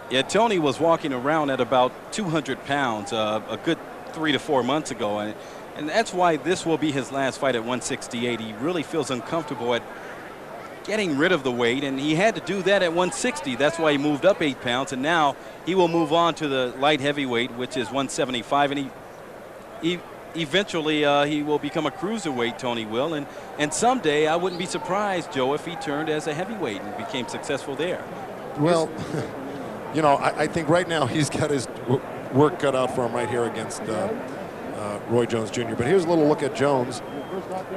Yeah, Tony was walking around at about 200 pounds a good 3 to 4 months ago, and that's why this will be his last fight at 168. He really feels uncomfortable at getting rid of the weight, and he had to do that at 160. That's why he moved up 8 pounds, and now he will move on to the light heavyweight, which is 175, and he eventually he will become a cruiserweight, Tony will, and someday I wouldn't be surprised, Joe, if he turned as a heavyweight and became successful there. Well, you know, I think right now he's got his work cut out for him right here against Roy Jones Jr. But here's a little look at Jones,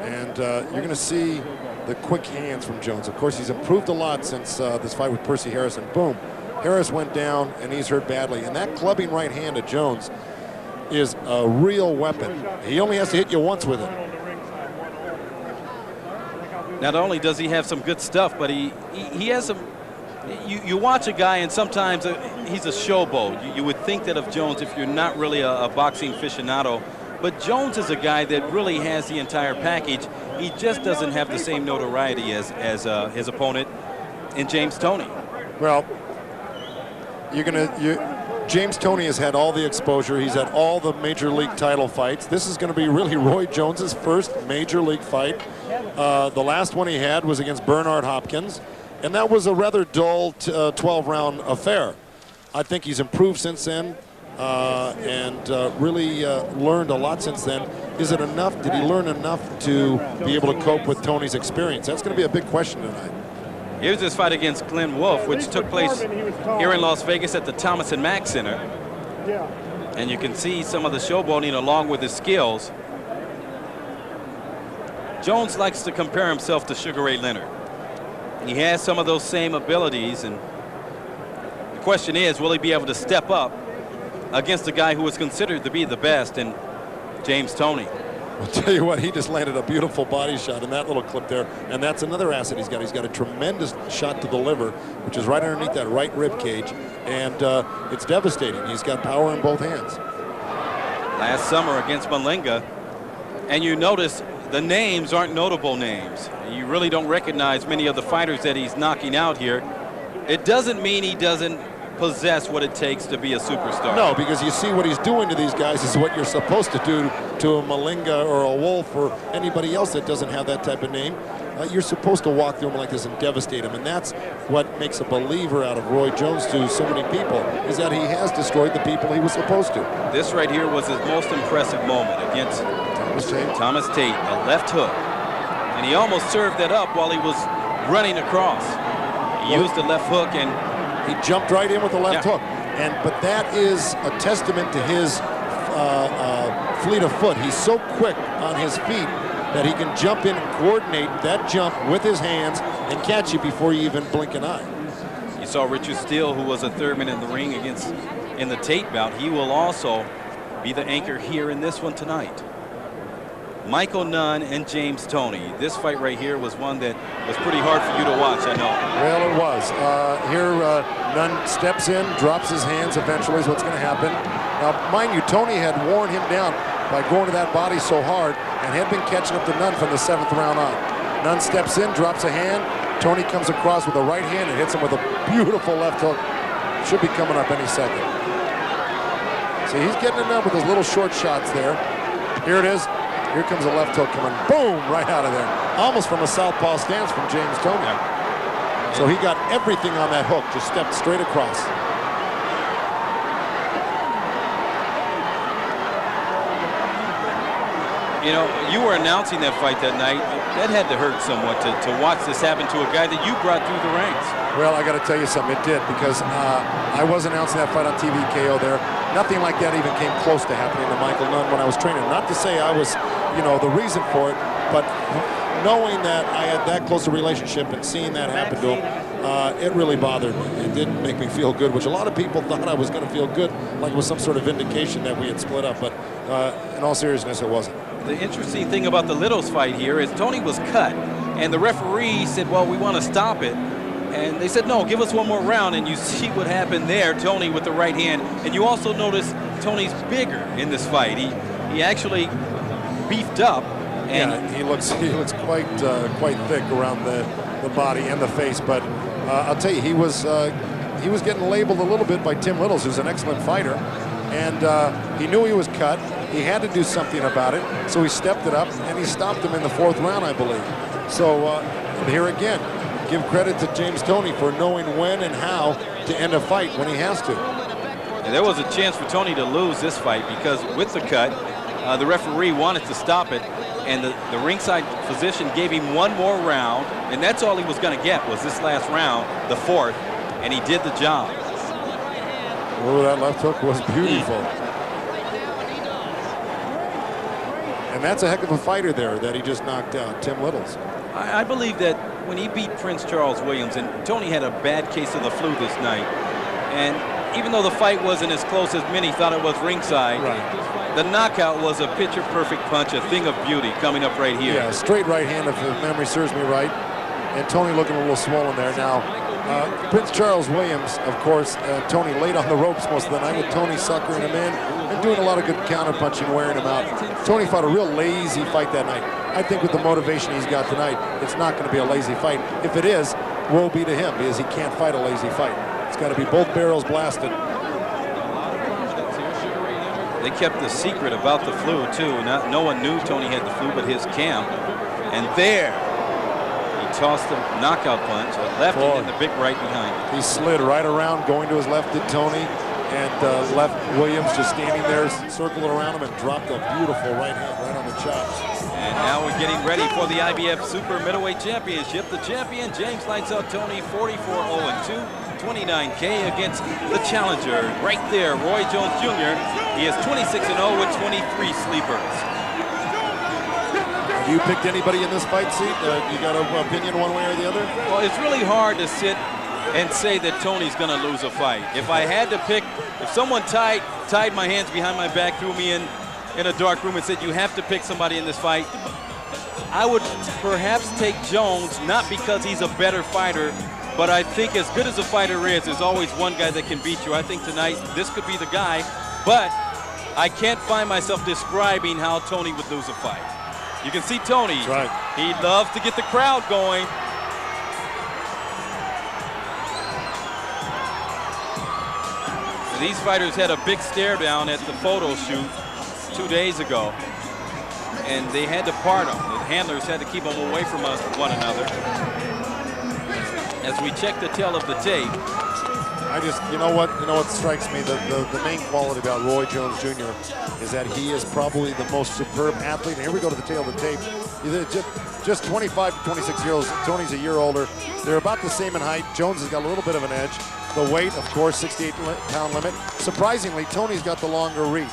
and you're going to see the quick hands from Jones. Of course, he's improved a lot since this fight with Percy Harris, and boom, Harris went down and he's hurt badly. And that clubbing right hand of Jones is a real weapon. He only has to hit you once with it. Not only does he have some good stuff, but he has some. You watch a guy, and sometimes he's a showboat. You would think that of Jones if you're not really a boxing aficionado. But Jones is a guy that really has the entire package. He just doesn't have the same notoriety as his opponent in James Toney. Well, James Toney has had all the exposure. He's had all the major league title fights. This is going to be really Roy Jones's first major league fight. The last one he had was against Bernard Hopkins, and that was a rather dull 12-round affair. I think he's improved since then and really learned a lot since then. Is it enough? Did he learn enough to be able to cope with Tony's experience? That's going to be a big question tonight. Here's this fight against Glenn Wolfe, which took place here in Las Vegas at the Thomas and Mack Center. And you can see some of the showboating along with his skills. Jones likes to compare himself to Sugar Ray Leonard. He has some of those same abilities, and the question is, will he be able to step up against a guy who is considered to be the best in James Toney? I'll tell you what, he just landed a beautiful body shot in that little clip there, and that's another asset he's got. He's got a tremendous shot to the liver, which is right underneath that right rib cage, and it's devastating. He's got power in both hands. Last summer against Malinga, and you notice the names aren't notable names. You really don't recognize many of the fighters that he's knocking out here. It doesn't mean he doesn't possess what it takes to be a superstar. No, because you see what he's doing to these guys is what you're supposed to do to a Malinga or a Wolf or anybody else that doesn't have that type of name. You're supposed to walk through him like this and devastate him, and that's what makes a believer out of Roy Jones to so many people, is that he has destroyed the people he was supposed to. This right here was his most impressive moment against Thomas Tate, a left hook, and he almost served that up while he was running across. He used the left hook, and he jumped right in with the left hook. But that is a testament to his fleet of foot. He's so quick on his feet that he can jump in and coordinate that jump with his hands and catch you before you even blink an eye. You saw Richard Steele, who was a third man in the ring in the Tate bout. He will also be the anchor here in this one tonight. Michael Nunn and James Toney. This fight right here was one that was pretty hard for you to watch, I know. Well, it was. Here, Nunn steps in, drops his hands eventually is what's going to happen. Now, mind you, Toney had worn him down by going to that body so hard and had been catching up to Nunn from the 7th round on. Nunn steps in, drops a hand. Toney comes across with a right hand and hits him with a beautiful left hook. Should be coming up any second. See, he's getting it up with his little short shots there. Here it is. Here comes a left hook coming, boom, right out of there. Almost from a southpaw stance from James Toney. So he got everything on that hook, just stepped straight across. You know, you were announcing that fight that night. That had to hurt somewhat to watch this happen to a guy that you brought through the ranks. Well, I got to tell you something, it did, because I was announcing that fight on TV KO there. Nothing like that even came close to happening to Michael Nunn when I was training. Not to say I was, you know, the reason for it, but knowing that I had that close a relationship and seeing that happen to him, it really bothered me. It didn't make me feel good, which a lot of people thought I was going to feel good, like it was some sort of indication that we had split up, but in all seriousness, it wasn't. The interesting thing about the Littles fight here is Toney was cut, and the referee said, well, we want to stop it. And they said, no, give us one more round, and you see what happened there, Toney with the right hand. And you also notice Toney's bigger in this fight. He actually beefed up. And yeah, he looks quite thick around the body and the face. But I'll tell you, he was he was getting labeled a little bit by Tim Littles, who's an excellent fighter, and he knew he was cut. He had to do something about it, so he stepped it up, and he stopped him in the 4th round, I believe. So here again, give credit to James Toney for knowing when and how to end a fight when he has to. And there was a chance for Toney to lose this fight because with the cut, the referee wanted to stop it, and the ringside physician gave him one more round, and that's all he was going to get was this last round, the 4th, and he did the job. Oh, that left hook was beautiful. And that's a heck of a fighter there that he just knocked out, Tim Littles. I believe that when he beat Prince Charles Williams, and Toney had a bad case of the flu this night, and even though the fight wasn't as close as many thought it was ringside, the knockout was a picture-perfect punch, a thing of beauty coming up right here. Yeah, straight right hand, if memory serves me right. And Toney looking a little swollen there. Now, Prince Charles Williams, of course, Toney laid on the ropes most of the night with Toney suckering him in and doing a lot of good counter-punching, wearing him out. Toney fought a real lazy fight that night. I think with the motivation he's got tonight, it's not going to be a lazy fight. If it is, woe be to him, because he can't fight a lazy fight. It's got to be both barrels blasted. They kept the secret about the flu, too. No one knew Toney had the flu but his camp. And there, he tossed a knockout punch, a left and the big right behind him. He slid right around, going to his left to Toney, and left Williams just standing there, circled around him, and dropped a beautiful right hand right on the chops. And now we're getting ready for the IBF Super Middleweight Championship. The champion, James lights out Toney, 44-0-2. 29K against the challenger right there, Roy Jones Jr. He is 26-0 with 23 sleepers. Have you picked anybody in this fight, Seat? You got an opinion one way or the other? Well, it's really hard to sit and say that Toney's going to lose a fight. If I had to pick, if someone tied my hands behind my back, threw me in a dark room and said you have to pick somebody in this fight, I would perhaps take Jones, not because he's a better fighter, but I think as good as a fighter is, there's always one guy that can beat you. I think tonight this could be the guy, but I can't find myself describing how Toney would lose a fight. You can see Toney. That's right. He loves to get the crowd going. These fighters had a big stare down at the photo shoot 2 days ago, and they had to part them. The handlers had to keep them away from one another. As we check the tail of the tape, you know what strikes me, the main quality about Roy Jones Jr. is that he is probably the most superb athlete. And here we go to the tail of the tape. Just 25 to 26 years old. Toney's a year older. They're about the same in height. Jones has got a little bit of an edge. The weight, of course, 68-pound limit. Surprisingly, Toney's got the longer reach.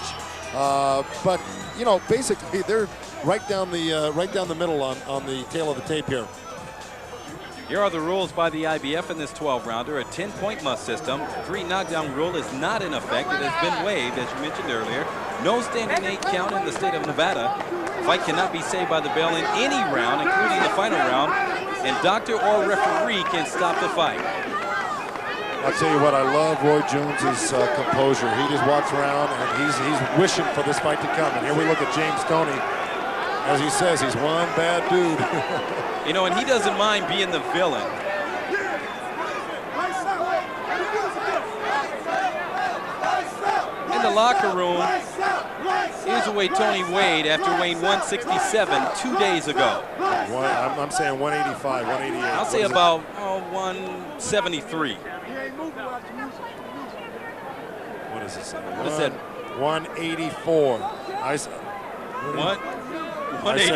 But you know, basically, they're right down the middle on the tail of the tape here. Here are the rules by the IBF in this 12-rounder. A 10-point must system. 3 knockdown rule is not in effect. It has been waived, as you mentioned earlier. No standing 8 count in the state of Nevada. Fight cannot be saved by the bell in any round, including the final round. And doctor or referee can stop the fight. I'll tell you what, I love Roy Jones's composure. He just walks around and he's wishing for this fight to come. And here we look at James Toney. As he says, he's one bad dude. You know, and he doesn't mind being the villain. In the locker room, here's the way Toney weighed after weighing 167 2 days ago. I'm saying 185, 188. I'll say about 173. What is this? What is that? 184. I said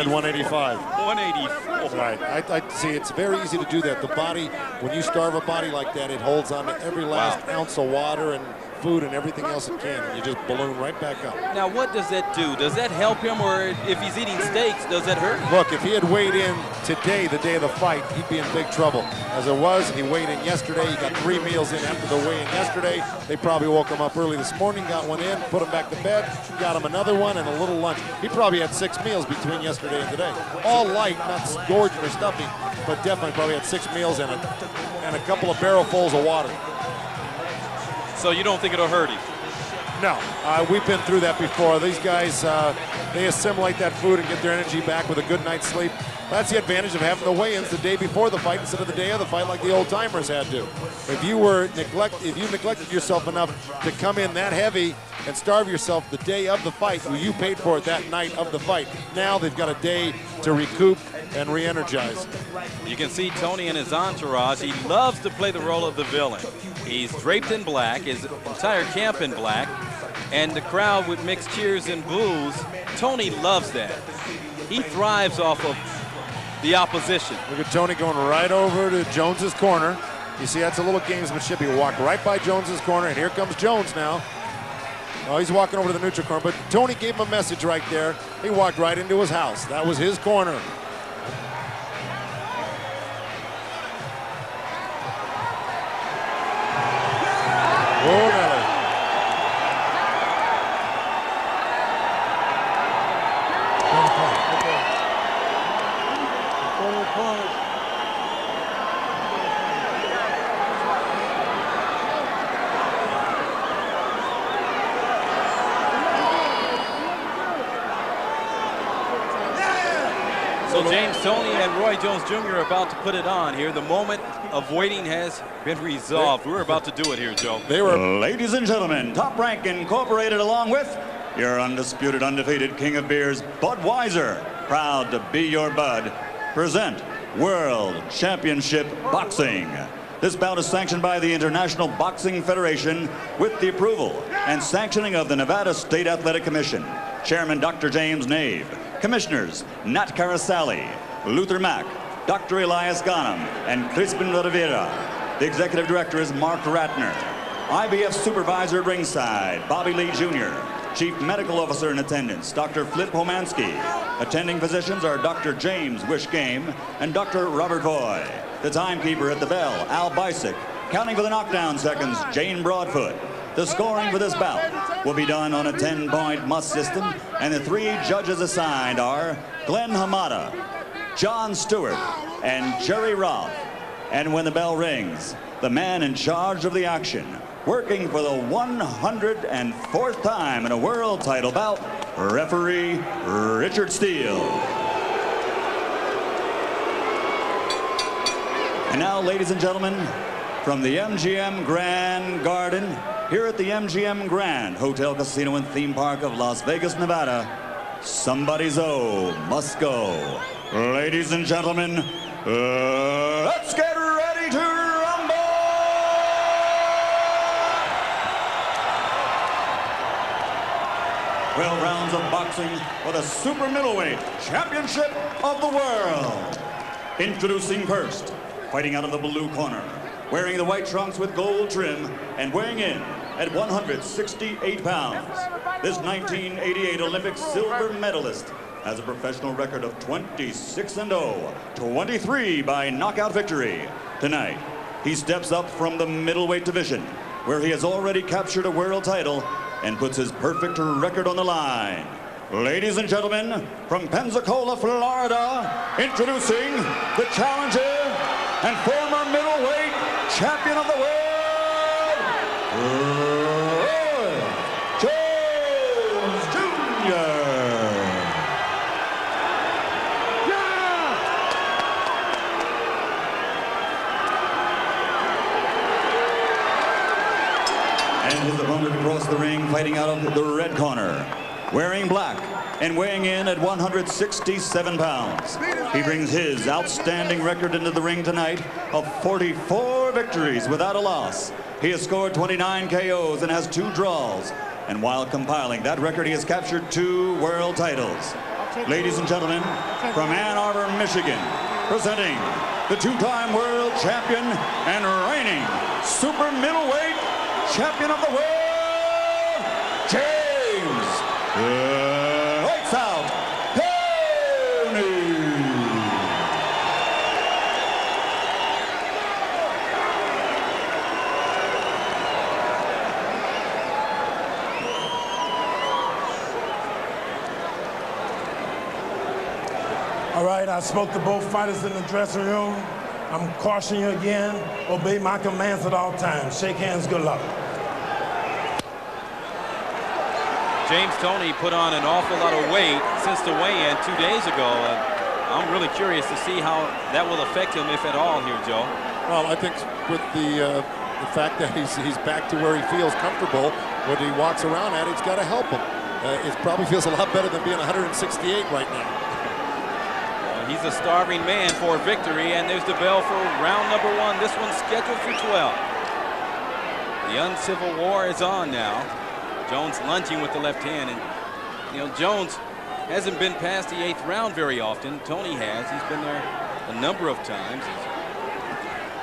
185. 184. Right. I see. It's very easy to do that. The body, when you starve a body like that, it holds on to every last ounce of water and food and everything else it can, and you just balloon right back up. Now, what does that do? Does that help him, or if he's eating steaks, does that hurt him? Look, if he had weighed in today, the day of the fight, he'd be in big trouble. As it was, he weighed in yesterday. He got 3 meals in after the weigh-in yesterday. They probably woke him up early this morning, got one in, put him back to bed, got him another one, and a little lunch. He probably had 6 meals between yesterday and today. All light, not gorging or stuffing, but definitely probably had 6 meals and a couple of barrelfuls of water. So you don't think it'll hurt him? No, we've been through that before. These guys, they assimilate that food and get their energy back with a good night's sleep. That's the advantage of having the weigh-ins the day before the fight instead of the day of the fight like the old-timers had to. If you neglected yourself enough to come in that heavy and starve yourself the day of the fight, well, you paid for it that night of the fight. Now they've got a day to recoup and re-energize. You can see Tony and his entourage. He loves to play the role of the villain. He's draped in black, his entire camp in black, and the crowd with mixed cheers and boos. Tony loves that. He thrives off of the opposition. Look at Tony going right over to Jones's corner. You see, that's a little gamesmanship. He walked right by Jones's corner, and here comes Jones now. Oh, he's walking over to the neutral corner, but Tony gave him a message right there. He walked right into his house. That was his corner. Oh, Miller. So James Toney and Roy Jones Jr. are about to put it on here. The moment of waiting has been resolved. We're about to do it here, Joe. Ladies and gentlemen, Top Rank Incorporated, along with your undisputed, undefeated king of beers, Budweiser, proud to be your bud, present World Championship Boxing. This bout is sanctioned by the International Boxing Federation with the approval and sanctioning of the Nevada State Athletic Commission. Chairman Dr. James Nave. Commissioners Nat Carasali, Luther Mack, Dr. Elias Ghanem, and Crispin Rivera. The executive director is Mark Ratner. IBF supervisor at ringside, Bobby Lee Jr. Chief medical officer in attendance, Dr. Flip Homansky. Attending physicians are Dr. James Wish Game and Dr. Robert Voy. The timekeeper at the bell, Al Bisick. Counting for the knockdown seconds, Jane Broadfoot. The scoring for this bout will be done on a 10-point must system, and the 3 judges assigned are Glenn Hamada, John Stewart, and Jerry Roth. And when the bell rings, the man in charge of the action, working for the 104th time in a world title bout, referee Richard Steele. And now, ladies and gentlemen, from the MGM Grand Garden, here at the MGM Grand Hotel, Casino, and Theme Park of Las Vegas, Nevada, somebody's O must go. Ladies and gentlemen, let's get ready to rumble! 12 rounds of boxing for the super middleweight championship of the world. Introducing first, fighting out of the blue corner, wearing the white trunks with gold trim and weighing in at 168 pounds. This 1988 Olympic silver medalist has a professional record of 26-0, 23 by knockout victory. Tonight, he steps up from the middleweight division, where he has already captured a world title and puts his perfect record on the line. Ladies and gentlemen, from Pensacola, Florida, introducing the challenger and former middleweight champion of the world, Roy Jones Jr. And his opponent across the ring, fighting out of the red corner, wearing black and weighing in at 167 pounds. He brings his outstanding record into the ring tonight of 44 victories without a loss. He has scored 29 KOs and has 2 draws. And while compiling that record, he has captured 2 world titles. Ladies and gentlemen, from Ann Arbor, Michigan, presenting the 2-time world champion and reigning super middleweight champion of the world, James Lights Out Toney. All right, I spoke to both fighters in the dressing room. I'm cautioning you again, obey my commands at all times. Shake hands, good luck. James Toney put on an awful lot of weight since the weigh-in 2 days ago. I'm really curious to see how that will affect him, if at all, here, Joe. Well, I think with the fact that he's back to where he feels comfortable, when he walks around at, it's got to help him. It probably feels a lot better than being 168 right now. He's a starving man for victory, and there's the bell for round number 1. This one's scheduled for 12. The uncivil war is on now. Jones lunging with the left hand, and you know, Jones hasn't been past the 8th round very often. Toney has. He's been there a number of times.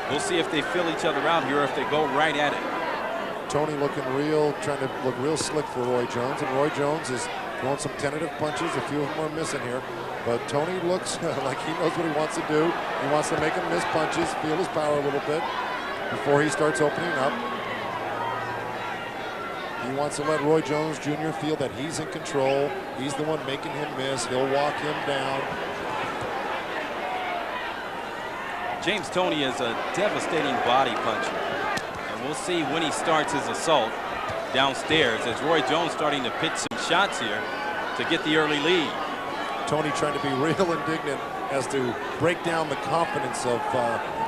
We'll see if they fill each other out here, or if they go right at it. Toney looking real, trying to look real slick for Roy Jones, and Roy Jones is throwing some tentative punches. A few of them are missing here, but Toney looks like he knows what he wants to do. He wants to make him miss punches, feel his power a little bit before he starts opening up. He wants to let Roy Jones Jr. feel that he's in control. He's the one making him miss. He'll walk him down. James Toney is a devastating body puncher. And we'll see when he starts his assault downstairs, as Roy Jones starting to pitch some shots here to get the early lead. Toney trying to be real indignant as to break down the confidence of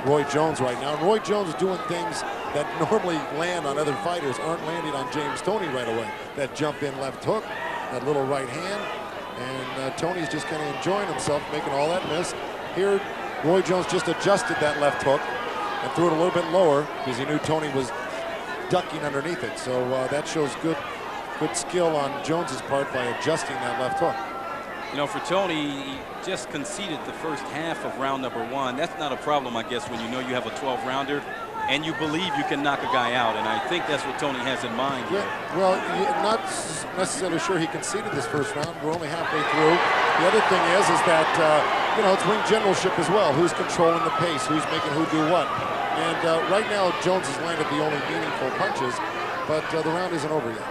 Roy Jones right now. And Roy Jones is doing things that normally land on other fighters aren't landing on James Toney right away. That jump in left hook, that little right hand, and Toney's just kind of enjoying himself, making all that miss. Here, Roy Jones just adjusted that left hook and threw it a little bit lower because he knew Toney was ducking underneath it. So that shows good skill on Jones's part by adjusting that left hook. You know, for Toney, he just conceded the first half of round number 1. That's not a problem, I guess, when you know you have a 12-rounder and you believe you can knock a guy out. And I think that's what Toney has in mind here. Yeah, well, not necessarily sure he conceded this first round. We're only halfway through. The other thing is that, you know, it's ring generalship as well. Who's controlling the pace? Who's making who do what? And right now, Jones has landed the only meaningful punches, but the round isn't over yet.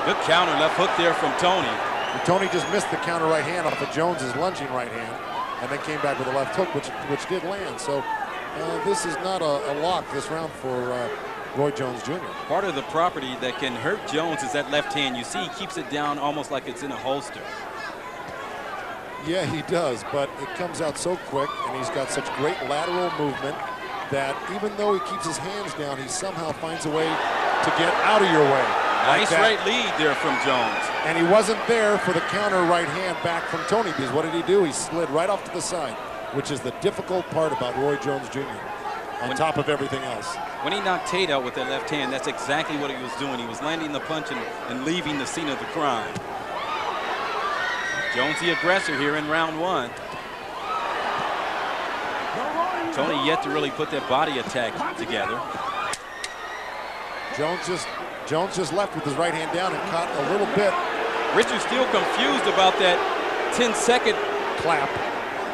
Good counter left hook there from Toney. And Toney just missed the counter right hand off of Jones's lunging right hand, and then came back with a left hook, which did land. So this is not a lock this round for Roy Jones Jr. Part of the property that can hurt Jones is that left hand. You see he keeps it down almost like it's in a holster. Yeah, he does, but it comes out so quick, and he's got such great lateral movement that even though he keeps his hands down, he somehow finds a way to get out of your way. Nice right lead there from Jones. And he wasn't there for the counter right hand back from Toney, because what did he do? He slid right off to the side, which is the difficult part about Roy Jones Jr. on top of everything else. When he knocked Tate out with that left hand, that's exactly what he was doing. He was landing the punch and leaving the scene of the crime. Jones the aggressor here in round 1. Toney yet to really put that body attack together. Jones just left with his right hand down and caught a little bit. Richard's still confused about that 10-second clap,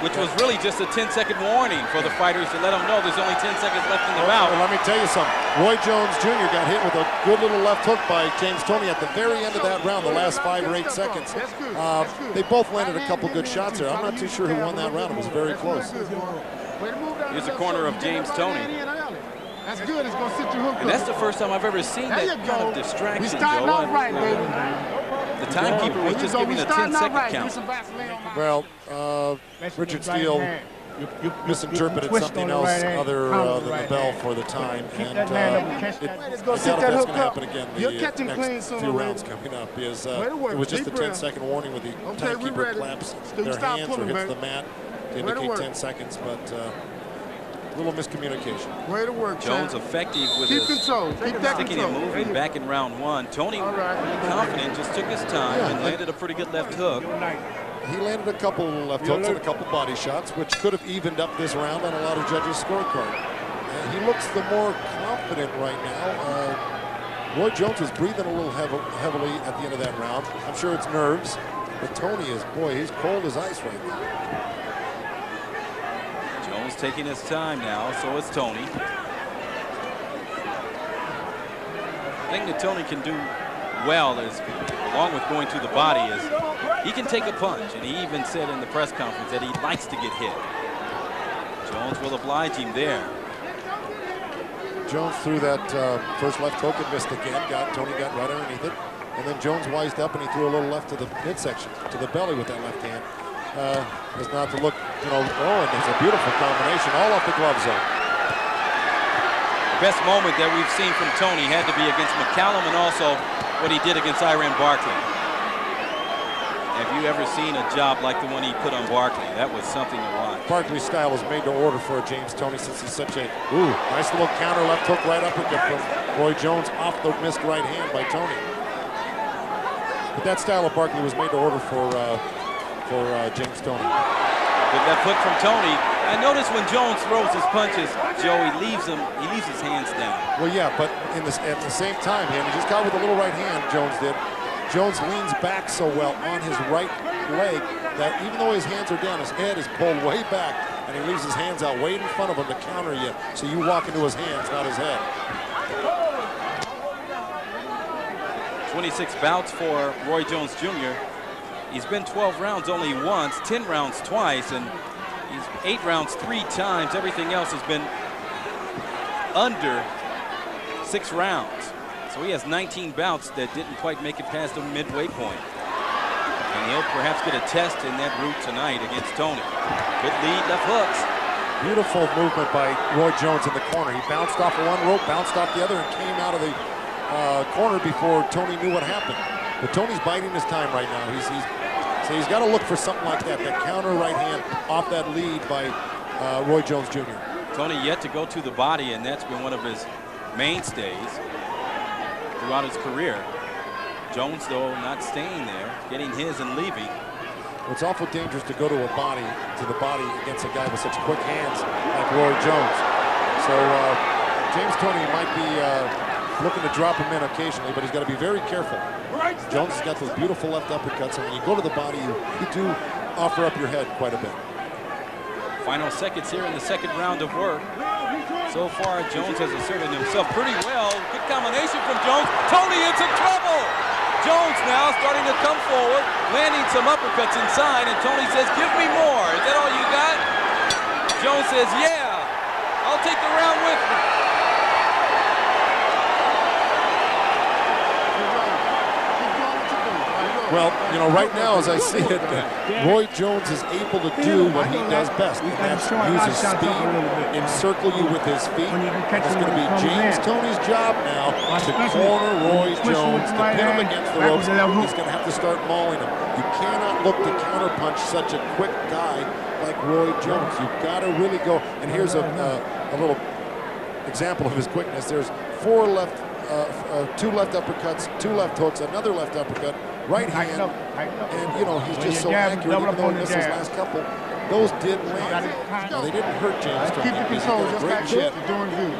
which was really just a 10-second warning for the fighters to let them know there's only 10 seconds left in the bout. Well, let me tell you something. Roy Jones Jr. got hit with a good little left hook by James Toney at the very end of that round, the last 5 or 8 seconds. They both landed a couple good shots there. I'm not too sure who won that round. It was very close. Here's a corner of James Toney. That's good. It's going to sit your hook. And that's the first time I've ever seen that kind of distraction. We starting off right, baby. The timekeeper was just giving a 10-second count. Well, Richard Steele misinterpreted something else other than the bell for the time, and I doubt if that's going to happen again the next few rounds coming up, because it was just a 10-second warning with the timekeeper claps their hands or hits the mat to indicate 10 seconds, but little miscommunication. Way to work, Jones effective with his sticking and moving back in round 1. Toney, confident, just took his time and landed a pretty good left hook. He landed a couple left hooks and a couple body shots, which could have evened up this round on a lot of judges' scorecard. He looks the more confident right now. Roy Jones was breathing a little heavily at the end of that round. I'm sure it's nerves, but Toney is, boy, he's cold as ice right now. Jones taking his time now, so it's Toney. The thing that Toney can do well is, along with going to the body, is he can take a punch, and he even said in the press conference that he likes to get hit. Jones will oblige him there. Jones threw that first left hook and missed again. Toney got right underneath it. and then Jones wised up and he threw a little left to the midsection, to the belly with that left hand. Is not to look, you know, oh, and there's a beautiful combination all off the glove zone. The best moment that we've seen from Toney had to be against McCallum and also what he did against Iran Barkley. Have you ever seen a job like the one he put on Barkley? That was something to watch. Barkley's style is made to order for James Toney since he's such a, nice little counter left hook right uppercut from Roy Jones off the missed right hand by Toney. But that style of Barkley was made to order for James Toney. Good left hook from Toney. I notice when Jones throws his punches, Joe, he leaves his hands down. Well, yeah, but at the same time, he just got with a little right hand, Jones did. Jones leans back so well on his right leg that even though his hands are down, his head is pulled way back, and he leaves his hands out way in front of him to counter you, so you walk into his hands, not his head. 26 bouts for Roy Jones Jr. He's been 12 rounds only once, 10 rounds twice, and he's 8 rounds 3 times. Everything else has been under 6 rounds. So he has 19 bouts that didn't quite make it past the midway point. And he'll perhaps get a test in that route tonight against Toney. Good lead, left hooks. Beautiful movement by Roy Jones in the corner. He bounced off of one rope, bounced off the other, and came out of the corner before Toney knew what happened. But Toney's biding his time right now. So he's got to look for something like that counter right hand off that lead by Roy Jones Jr. Toney yet to go to the body, and that's been one of his mainstays throughout his career. Jones, though, not staying there, getting his and leaving. It's awful dangerous to go to the body against a guy with such quick hands like Roy Jones. So James Toney might be looking to drop him in occasionally, but he's got to be very careful. Jones has got those beautiful left uppercuts, and when you go to the body, you do offer up your head quite a bit. Final seconds here in the second round of work. So far, Jones has asserted himself pretty well. Good combination from Jones. Toney into trouble. Jones now starting to come forward, landing some uppercuts inside, and Toney says, "Give me more." Is that all you got? Jones says, "Yeah, I'll take the round with me." Well, you know, right now, as I see it, Roy Jones is able to do what he does best, and that's use his speed, encircle you with his feet. It's going to be James Toney's job now to corner Roy Jones, to pin him against the ropes. He's going to have to start mauling him. You cannot look to counterpunch such a quick guy like Roy Jones. You've got to really go, and here's a little example of his quickness. There's 2 left uppercuts, 2 left hooks, another left uppercut, right hand, and you know, he's just so accurate, even though he missed his last couple. Those did land. Now, they didn't hurt James Toney. He's got a great chin,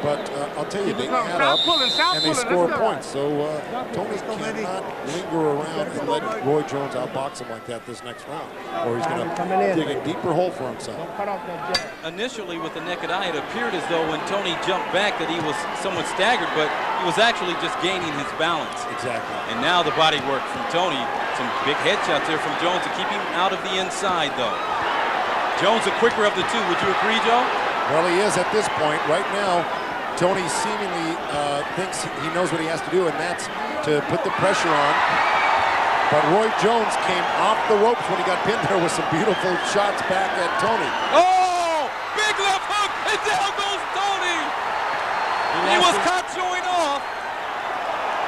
but I'll tell you, they add up and they score points. So Toney cannot linger around and let Roy Jones outbox him like that this next round, or he's going to dig a deeper hole for himself. Initially, with the naked eye, it appeared as though when Toney jumped back that he was somewhat staggered, but he was actually just gaining his balance. Exactly. And now the body work from Toney. Some big headshots there from Jones to keep him out of the inside, though. Jones, the quicker of the two. Would you agree, Joe? Well, he is at this point. Right now, Toney seemingly thinks he knows what he has to do, and that's to put the pressure on. But Roy Jones came off the ropes when he got pinned there with some beautiful shots back at Toney. Oh! Big left hook, and down goes Toney! He was caught showing off.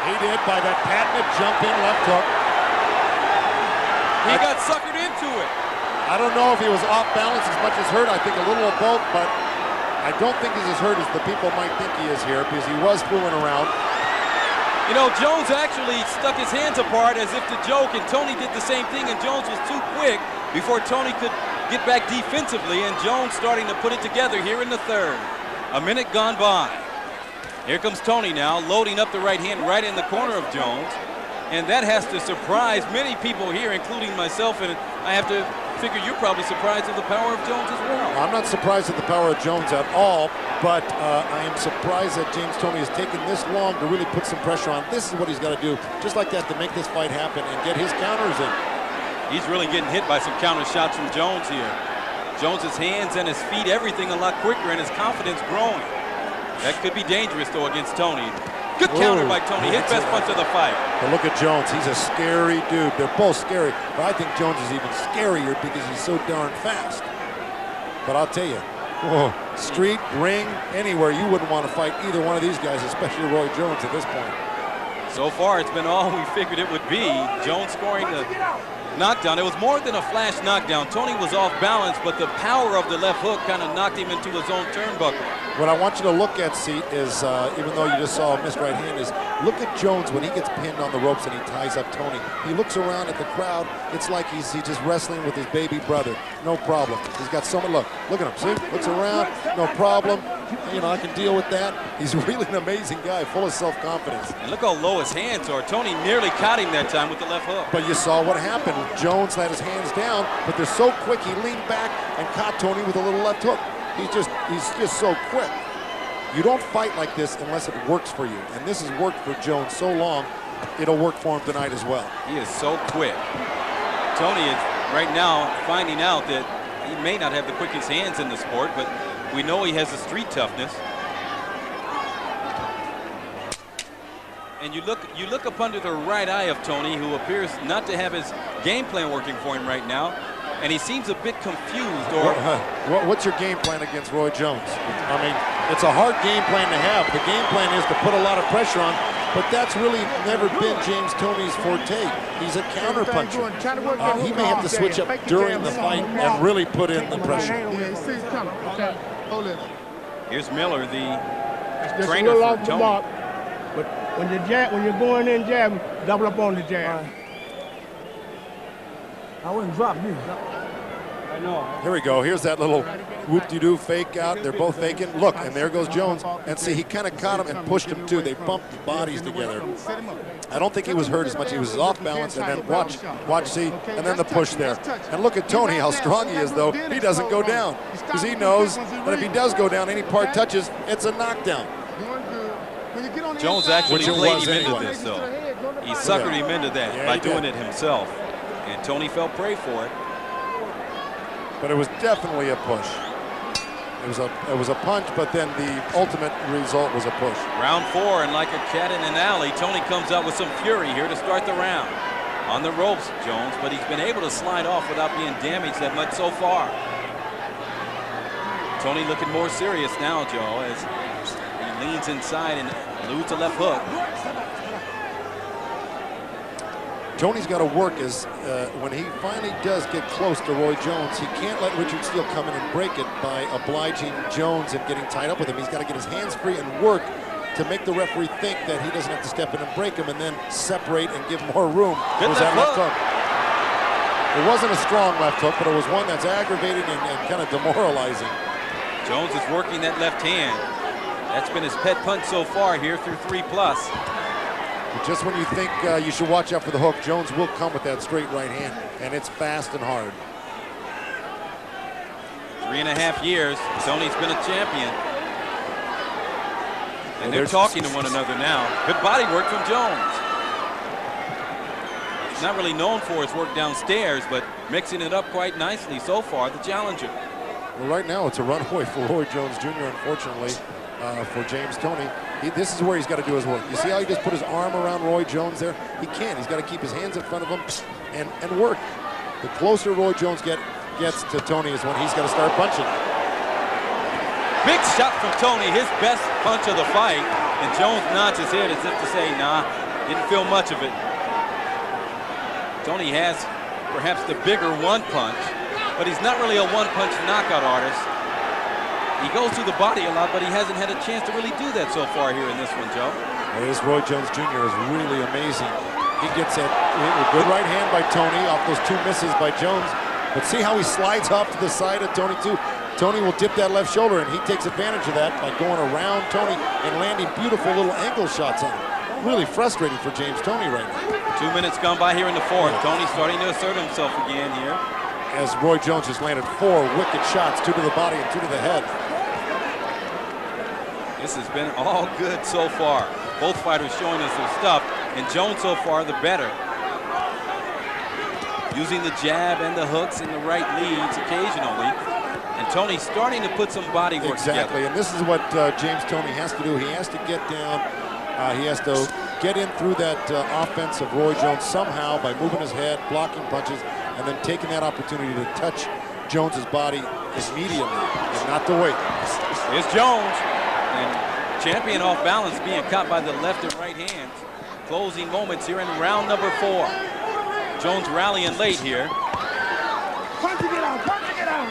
He did by that patented jump-in left hook. He got suckered into it. I don't know if he was off balance as much as hurt. I think a little of both, but I don't think he's as hurt as the people might think he is here, because he was fooling around. You know, Jones actually stuck his hands apart as if to joke, and Toney did the same thing, and Jones was too quick before Toney could get back defensively, and Jones starting to put it together here in the third. A minute gone by. Here comes Toney now, loading up the right hand right in the corner of Jones, and that has to surprise many people here, including myself, and I have to figure you're probably surprised at the power of Jones as well. I'm not surprised at the power of Jones at all, but I am surprised that James Toney has taken this long to really put some pressure on. This is what he's got to do, just like that, to make this fight happen and get his counters in. He's really getting hit by some counter shots from Jones here. Jones's hands and his feet, everything a lot quicker, and his confidence growing. That could be dangerous, though, against Toney. Good counter by Tony, his best punch of the fight. But look at Jones, he's a scary dude. They're both scary, but I think Jones is even scarier because he's so darn fast. But I'll tell you, street, ring, anywhere, you wouldn't want to fight either one of these guys, especially Roy Jones at this point. So far, it's been all we figured it would be. Jones scoring the knockdown. It was more than a flash knockdown. Tony was off balance, but the power of the left hook kind of knocked him into his own turnbuckle. What I want you to look at, Seat, is even though you just saw a missed right hand, is look at Jones when he gets pinned on the ropes and he ties up Tony. He looks around at the crowd. It's like he's just wrestling with his baby brother. No problem. He's got so much. Look at him. See? Looks around. No problem. You know, I can deal with that. He's really an amazing guy, full of self-confidence. And look how low his hands are. Tony nearly caught him that time with the left hook. But you saw what happened. Jones had his hands down, but they're so quick. He leaned back and caught Tony with a little left hook. He's just so quick. You don't fight like this unless it works for you. And this has worked for Jones so long, it'll work for him tonight as well. He is so quick. Tony is right now finding out that he may not have the quickest hands in the sport, but we know he has the street toughness. And you look up under the right eye of Tony, who appears not to have his game plan working for him right now. And he seems a bit confused. Or what's your game plan against Roy Jones? I mean, it's a hard game plan to have. The game plan is to put a lot of pressure on, but that's really never been James Toney's forte. He's a counter puncher. He may have to switch up during the fight and really put in the pressure. Here's Miller, the trainer for Tony. But when you're going in jab, double up on the jab. I wouldn't drop you. I know. Here we go. Here's that little whoop-de-doo fake out. They're both faking. Look, and there goes Jones. And see, he kind of caught him and pushed him too. They bumped the bodies together. I don't think he was hurt as much. He was off balance, and then watch, see, and then the push there. And look at Tony, how strong he is, though. He doesn't go down because he knows that if he does go down, any part touches, it's a knockdown. Jones actually played him into this, though. He suckered him into that by doing it himself. And Tony fell prey for it. But it was definitely a push. It was a punch, but then the ultimate result was a push. Round 4, and like a cat in an alley, Tony comes out with some fury here to start the round. On the ropes, Jones, but he's been able to slide off without being damaged that much so far. Tony looking more serious now, Joe, as he leans inside and eludes a left hook. Tony's got to work as when he finally does get close to Roy Jones, he can't let Richard Steele come in and break it by obliging Jones and getting tied up with him. He's got to get his hands free and work to make the referee think that he doesn't have to step in and break him and then separate and give more room. It was that left hook. It wasn't a strong left hook, but it was one that's aggravating and kind of demoralizing. Jones is working that left hand. That's been his pet punch so far here through 3+. Just when you think you should watch out for the hook, Jones will come with that straight right hand, and it's fast and hard. 3.5 years, Tony's been a champion. And they're talking to one another now. Good body work from Jones. He's not really known for his work downstairs, but mixing it up quite nicely so far, the challenger. Well, right now it's a runaway for Roy Jones Jr., unfortunately, for James Toney. This is where he's got to do his work. You see how he just put his arm around Roy Jones there? He can't. He's got to keep his hands in front of him and work. The closer Roy Jones gets to Tony is when he's got to start punching. Big shot from Tony, his best punch of the fight. And Jones nods his head as if to say, nah, didn't feel much of it. Tony has perhaps the bigger one punch, but he's not really a one-punch knockout artist. He goes to the body a lot, but he hasn't had a chance to really do that so far here in this one, Joe. Well, this Roy Jones Jr. is really amazing. He gets a good right hand by Tony off those 2 misses by Jones. But see how he slides off to the side of Tony, too. Tony will dip that left shoulder, and he takes advantage of that by going around Tony and landing beautiful little angle shots on him. Really frustrating for James Toney right now. 2 minutes gone by here in the 4th. Tony starting to assert himself again here. As Roy Jones has landed 4 wicked shots, 2 to the body and 2 to the head. This has been all good so far. Both fighters showing us their stuff, and Jones so far the better. Using the jab and the hooks and the right leads occasionally. And Tony's starting to put some body work together. Exactly, and this is what James Toney has to do. He has to get down He has to get in through that offense of Roy Jones somehow by moving his head, blocking punches, and then taking that opportunity to touch Jones's body immediately and not to wait. Here's Jones, and champion off balance, being caught by the left and right hands. Closing moments here in round number 4. Jones rallying late here. Punching it out, punching it out.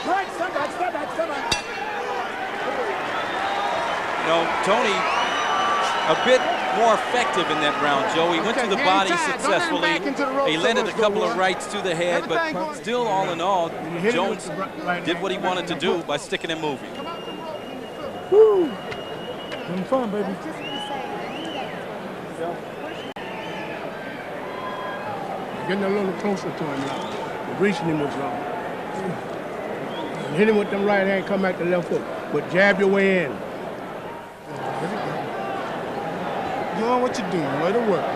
Right, step back, step back, step back. You know, Toney a bit more effective in that round, Joe. He went to the body successfully. He landed a couple of rights to the head, but still, all in all, Jones did what he wanted to do by sticking and moving. Woo! Having fun, baby. Getting a little closer to him now. Reaching him was wrong. Hit him with them right hand, come back to left foot. But jab your way in. Doing what you're doing. Way to work.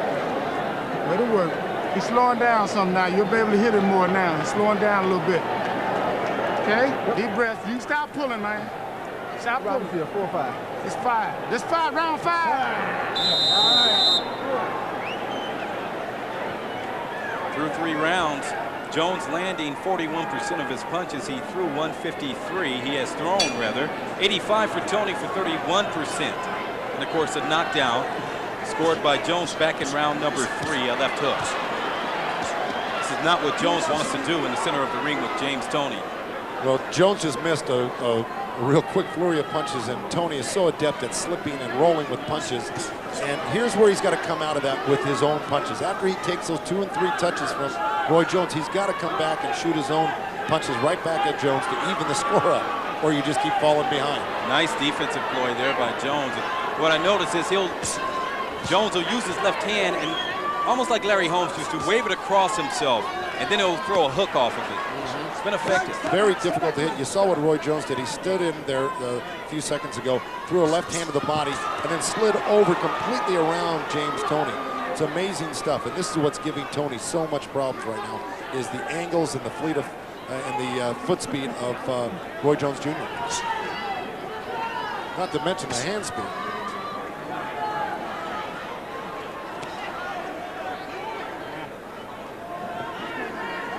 Way to work. He's slowing down some now. You'll be able to hit him more now. He's slowing down a little bit. Okay? Deep breath. You stop pulling, man. Stop pulling. 4 or 5. It's 5. This 5, round 5. All right. Through 3 rounds, Jones landing 41% of his punches. He threw 153. He has thrown, rather. 85 for Toney for 31%. And, of course, a knockdown scored by Jones back in round number 3, a left hook. This is not what Jones wants to do in the center of the ring with James Toney. Well, Jones just missed a real quick flurry of punches, and Toney is so adept at slipping and rolling with punches. And here's where he's got to come out of that with his own punches. After he takes those 2 and 3 touches from Roy Jones, he's got to come back and shoot his own punches right back at Jones to even the score up, or you just keep falling behind. Nice defensive play there by Jones. What I notice is Jones will use his left hand and, almost like Larry Holmes used to, wave it across himself, and then he'll throw a hook off of it. It's been effective. Very difficult to hit. You saw what Roy Jones did. He stood in there a few seconds ago, threw a left hand to the body, and then slid over completely around James Toney. It's amazing stuff, and this is what's giving Toney so much problems right now, is the angles and the fleet of and the foot speed of Roy Jones Jr. Not to mention the hand speed.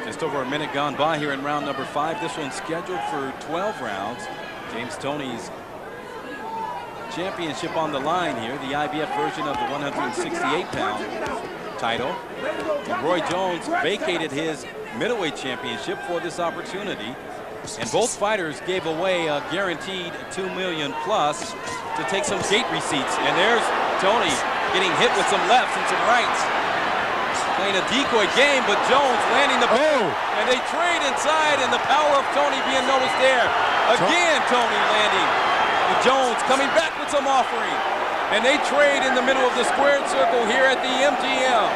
Just over a minute gone by here in round number 5. This one's scheduled for 12 rounds. James Toney's championship on the line here, the IBF version of the 168-pound title. And Roy Jones vacated his middleweight championship for this opportunity. And both fighters gave away a guaranteed $2 million plus to take some gate receipts. And there's Toney getting hit with some lefts and some rights. Playing a decoy game, but Jones landing the boom. And they trade inside, and the power of Toney being noticed there. Again, Toney landing. And Jones coming back with some offering. And they trade in the middle of the squared circle here at the MGM.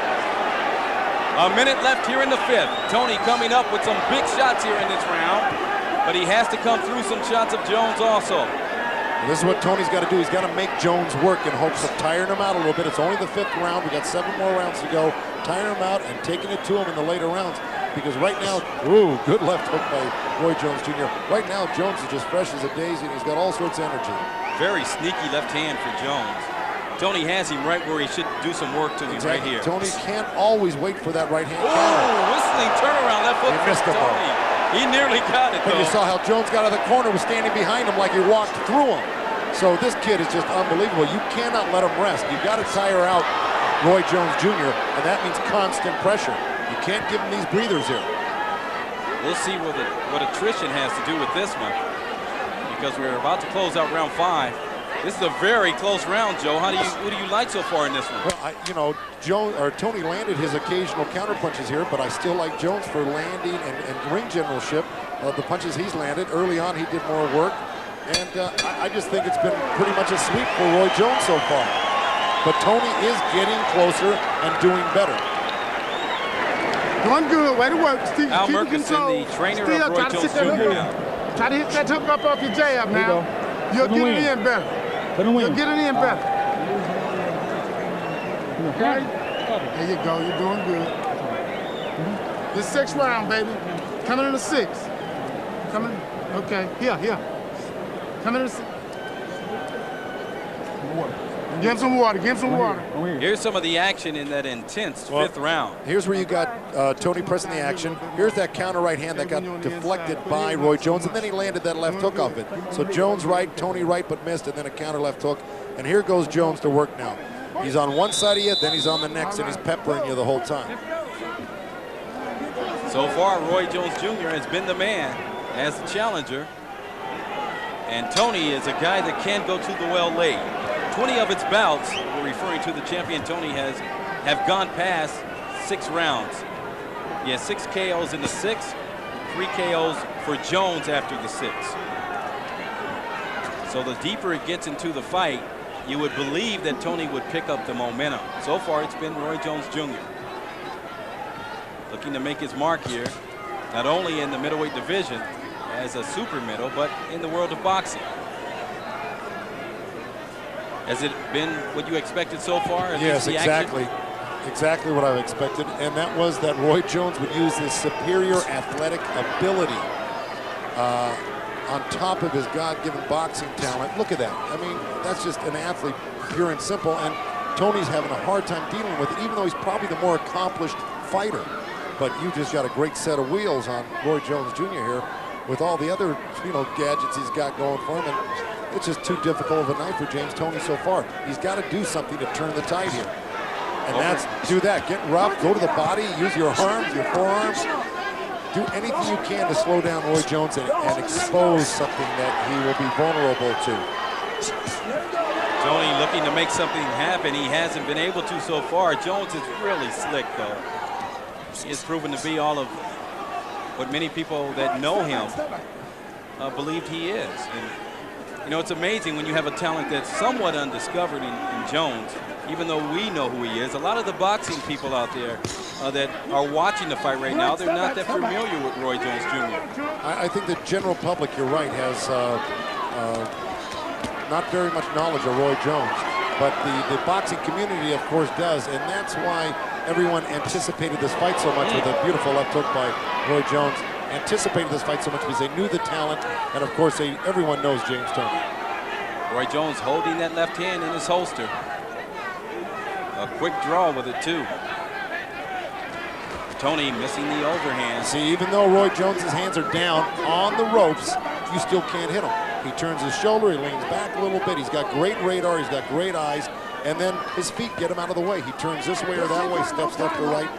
A minute left here in the 5th. Toney coming up with some big shots here in this round, but he has to come through some shots of Jones also. This is what Toney's got to do. He's got to make Jones work in hopes of tiring him out a little bit. It's only the 5th round. We got 7 more rounds to go. Tiring him out and taking it to him in the later rounds. Because right now, ooh, good left hook by Roy Jones Jr. Right now, Jones is just fresh as a daisy, and he's got all sorts of energy. Very sneaky left hand for Jones. Toney has him right where he should do some work to him right here. Toney can't always wait for that right hand. Oh, whistling turnaround left hook He missed for the ball. Toney. He nearly got it, though. But you saw how Jones got out of the corner, was standing behind him like he walked through him. So this kid is just unbelievable. You cannot let him rest. You've got to tire out Roy Jones Jr., and that means constant pressure. You can't give him these breathers here. We'll see what attrition has to do with this one, because we're about to close out round 5. This is a very close round, Joe. Who do you like so far in this one? Well, Toney landed his occasional counterpunches here, but I still like Jones for landing and ring generalship of the punches he's landed. Early on, he did more work, and I just think it's been pretty much a sweep for Roy Jones so far. But Toney is getting closer and doing better. Doing good. Way to work, Steve. Al Keep Murkison, the trainer of Roy Jones Jr. now. Try to hit that hook up off your jab now. You'll get it in better. You'll get it in better. Okay? There you go. You're doing good. This 6th round, baby. Coming in the 6th. Coming. Okay. Here. Coming in the 6th. Give him some water. Give him some water. Here's some of the action in that intense fifth round. Here's where you got Tony pressing the action. Here's that counter right hand that got deflected by Roy Jones, and then he landed that left hook off it. So Jones right, Tony right, but missed, and then a counter left hook. And here goes Jones to work now. He's on one side of you, then he's on the next, and he's peppering you the whole time. So far, Roy Jones Jr. has been the man as the challenger. And Tony is a guy that can go to the well late. 20 of its bouts, we're referring to the champion Tony, have gone past 6 rounds. He has 6 KOs in the 6th, 3 KOs for Jones after the 6th. So the deeper it gets into the fight, you would believe that Tony would pick up the momentum. So far, it's been Roy Jones Jr. looking to make his mark here, not only in the middleweight division as a super middle, but in the world of boxing. Has it been what you expected so far? Yes, exactly. Exactly what I expected, and that was that Roy Jones would use his superior athletic ability on top of his God-given boxing talent. Look at that. I mean, that's just an athlete, pure and simple, and Tony's having a hard time dealing with it, even though he's probably the more accomplished fighter. But you just got a great set of wheels on Roy Jones Jr. here with all the other, gadgets he's got going for him, and it's just too difficult of a night for James Toney so far. He's got to do something to turn the tide here. And that's, do that, get rough, go to the body, use your arms, your forearms. Do anything you can to slow down Roy Jones and expose something that he will be vulnerable to. Tony looking to make something happen. He hasn't been able to so far. Jones is really slick, though. He has proven to be all of what many people that know him believed he is. And, it's amazing when you have a talent that's somewhat undiscovered in Jones, even though we know who he is. A lot of the boxing people out there that are watching the fight right now, they're not that familiar with Roy Jones Jr. I think the general public, you're right, has not very much knowledge of Roy Jones, but the boxing community, of course, does, and that's why everyone anticipated this fight so much with a beautiful left hook by Roy Jones. Anticipated this fight so much because they knew the talent, and of course, everyone knows James Toney. Roy Jones holding that left hand in his holster. A quick draw with it, too. Tony missing the overhand. See, even though Roy Jones's hands are down on the ropes, you still can't hit him. He turns his shoulder, he leans back a little bit. He's got great radar, he's got great eyes, and then his feet get him out of the way. He turns this way or that way, steps left or right,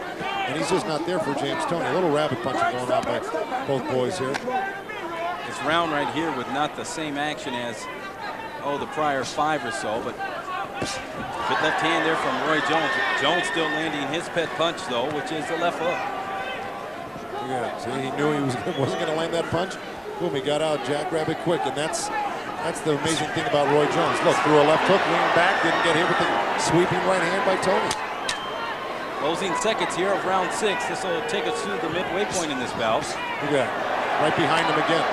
and he's just not there for James Toney. A little rabbit punching going on by both boys here. This round right here with not the same action as, the prior 5 or so, but good left hand there from Roy Jones. Jones still landing his pet punch, though, which is the left hook. Yeah, see, he knew he wasn't going to land that punch. Boom, he got out, jackrabbit quick, and that's the amazing thing about Roy Jones. Look, threw a left hook, leaned back, didn't get hit with the sweeping right hand by Tony. Closing seconds here of round 6. This will take us to the midway point in this bout. Look at that, right behind him again.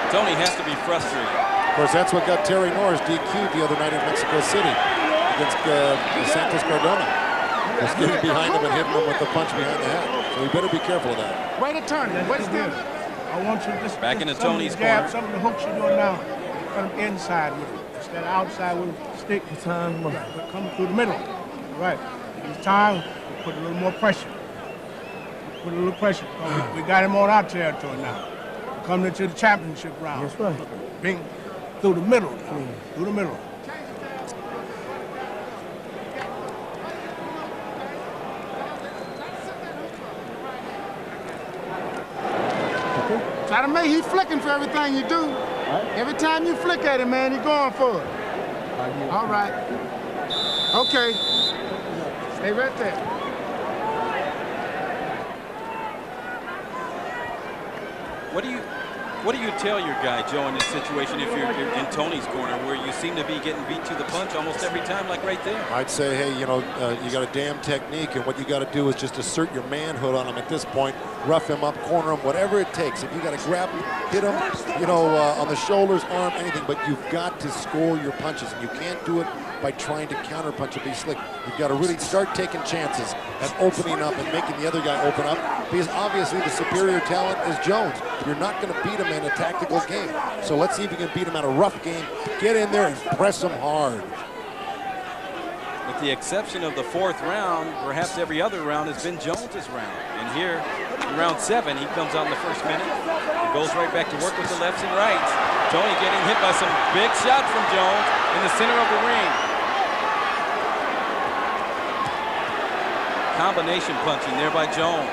Tony has to be frustrated. Of course, that's what got Terry Norris DQ'd the other night in Mexico City against Santos Cardona. Just getting behind him and hitting him with the punch behind the head. So we better be careful of that. Way to turn it. What's this? I want you to just back into Tony's corner. Some of the hooks you're doing now, come inside with it instead of outside with a stick. Come through the middle. Right. It's time to put a little more pressure. Put a little pressure. We got him on our territory now. Coming into the championship round. That's right. Bing, through the middle now. Through the middle. Try to make, he's flicking for everything you do. Every time you flick at him, man, he's going for it. All right. Okay. Stay right there. What do you tell your guy, Joe, in this situation if you're in Tony's corner where you seem to be getting beat to the punch almost every time, like right there? I'd say, hey, you got a damn technique, and what you got to do is just assert your manhood on him at this point, rough him up, corner him, whatever it takes. If you got to grab him, hit him, on the shoulders, arm, anything, but you've got to score your punches, and you can't do it by trying to counterpunch and be slick. You've got to really start taking chances at opening up and making the other guy open up, because obviously the superior talent is Jones. You're not going to beat him in a tactical game. So let's see if you can beat him at a rough game. Get in there and press him hard. With the exception of the 4th round, perhaps every other round has been Jones's round. And here, in round 7, he comes out in the first minute. He goes right back to work with the lefts and rights. Toney getting hit by some big shots from Jones in the center of the ring. Combination punching there by Jones.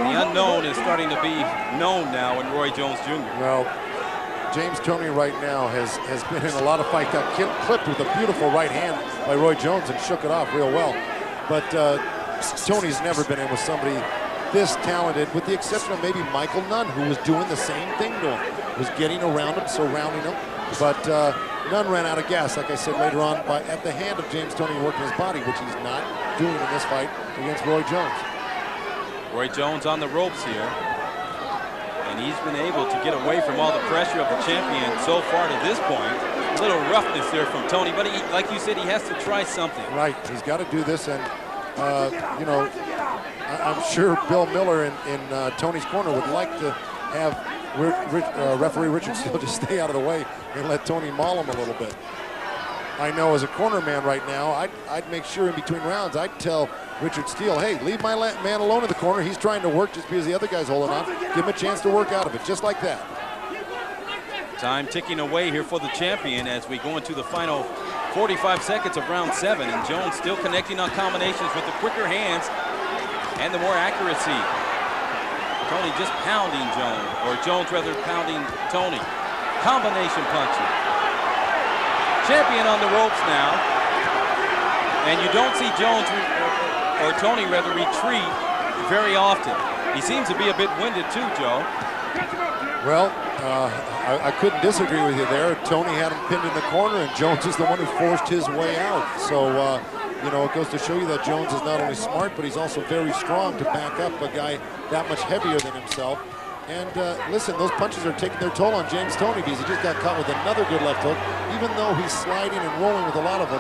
The unknown is starting to be known now in Roy Jones Jr. Well, James Toney right now has been in a lot of fights. Got clipped with a beautiful right hand by Roy Jones and shook it off real well. But Toney's never been in with somebody this talented, with the exception of maybe Michael Nunn, who was doing the same thing to him, was getting around him, surrounding him. But Nunn ran out of gas, like I said later on, at the hand of James Toney working his body, which he's not doing in this fight against Roy Jones. Roy Jones on the ropes here. And he's been able to get away from all the pressure of the champion so far to this point. A little roughness there from Toney, but he, like you said, he has to try something. Right, he's got to do this, and you know, I'm sure Bill Miller in Toney's corner would like to have referee Richard Steele just stay out of the way and let Toney maul him a little bit. I know as a corner man right now, I'd make sure in between rounds, I'd tell Richard Steele, hey, leave my man alone in the corner. He's trying to work just because the other guy's holding on. Give him a chance to work out of it, just like that. Time ticking away here for the champion as we go into the final 45 seconds of round 7, and Jones still connecting on combinations with the quicker hands and the more accuracy. Toney just pounding Jones, or Jones rather pounding Toney. Combination punching. Champion on the ropes now, and you don't see Jones or Toney rather retreat very often. He seems to be a bit winded too, Joe. Well, I couldn't disagree with you there. Toney had him pinned in the corner, and Jones is the one who forced his way out. So, you know, it goes to show you that Jones is not only smart, but he's also very strong to back up a guy that much heavier than himself. And listen, those punches are taking their toll on James Toney, because he just got caught with another good left hook, even though he's sliding and rolling with a lot of them.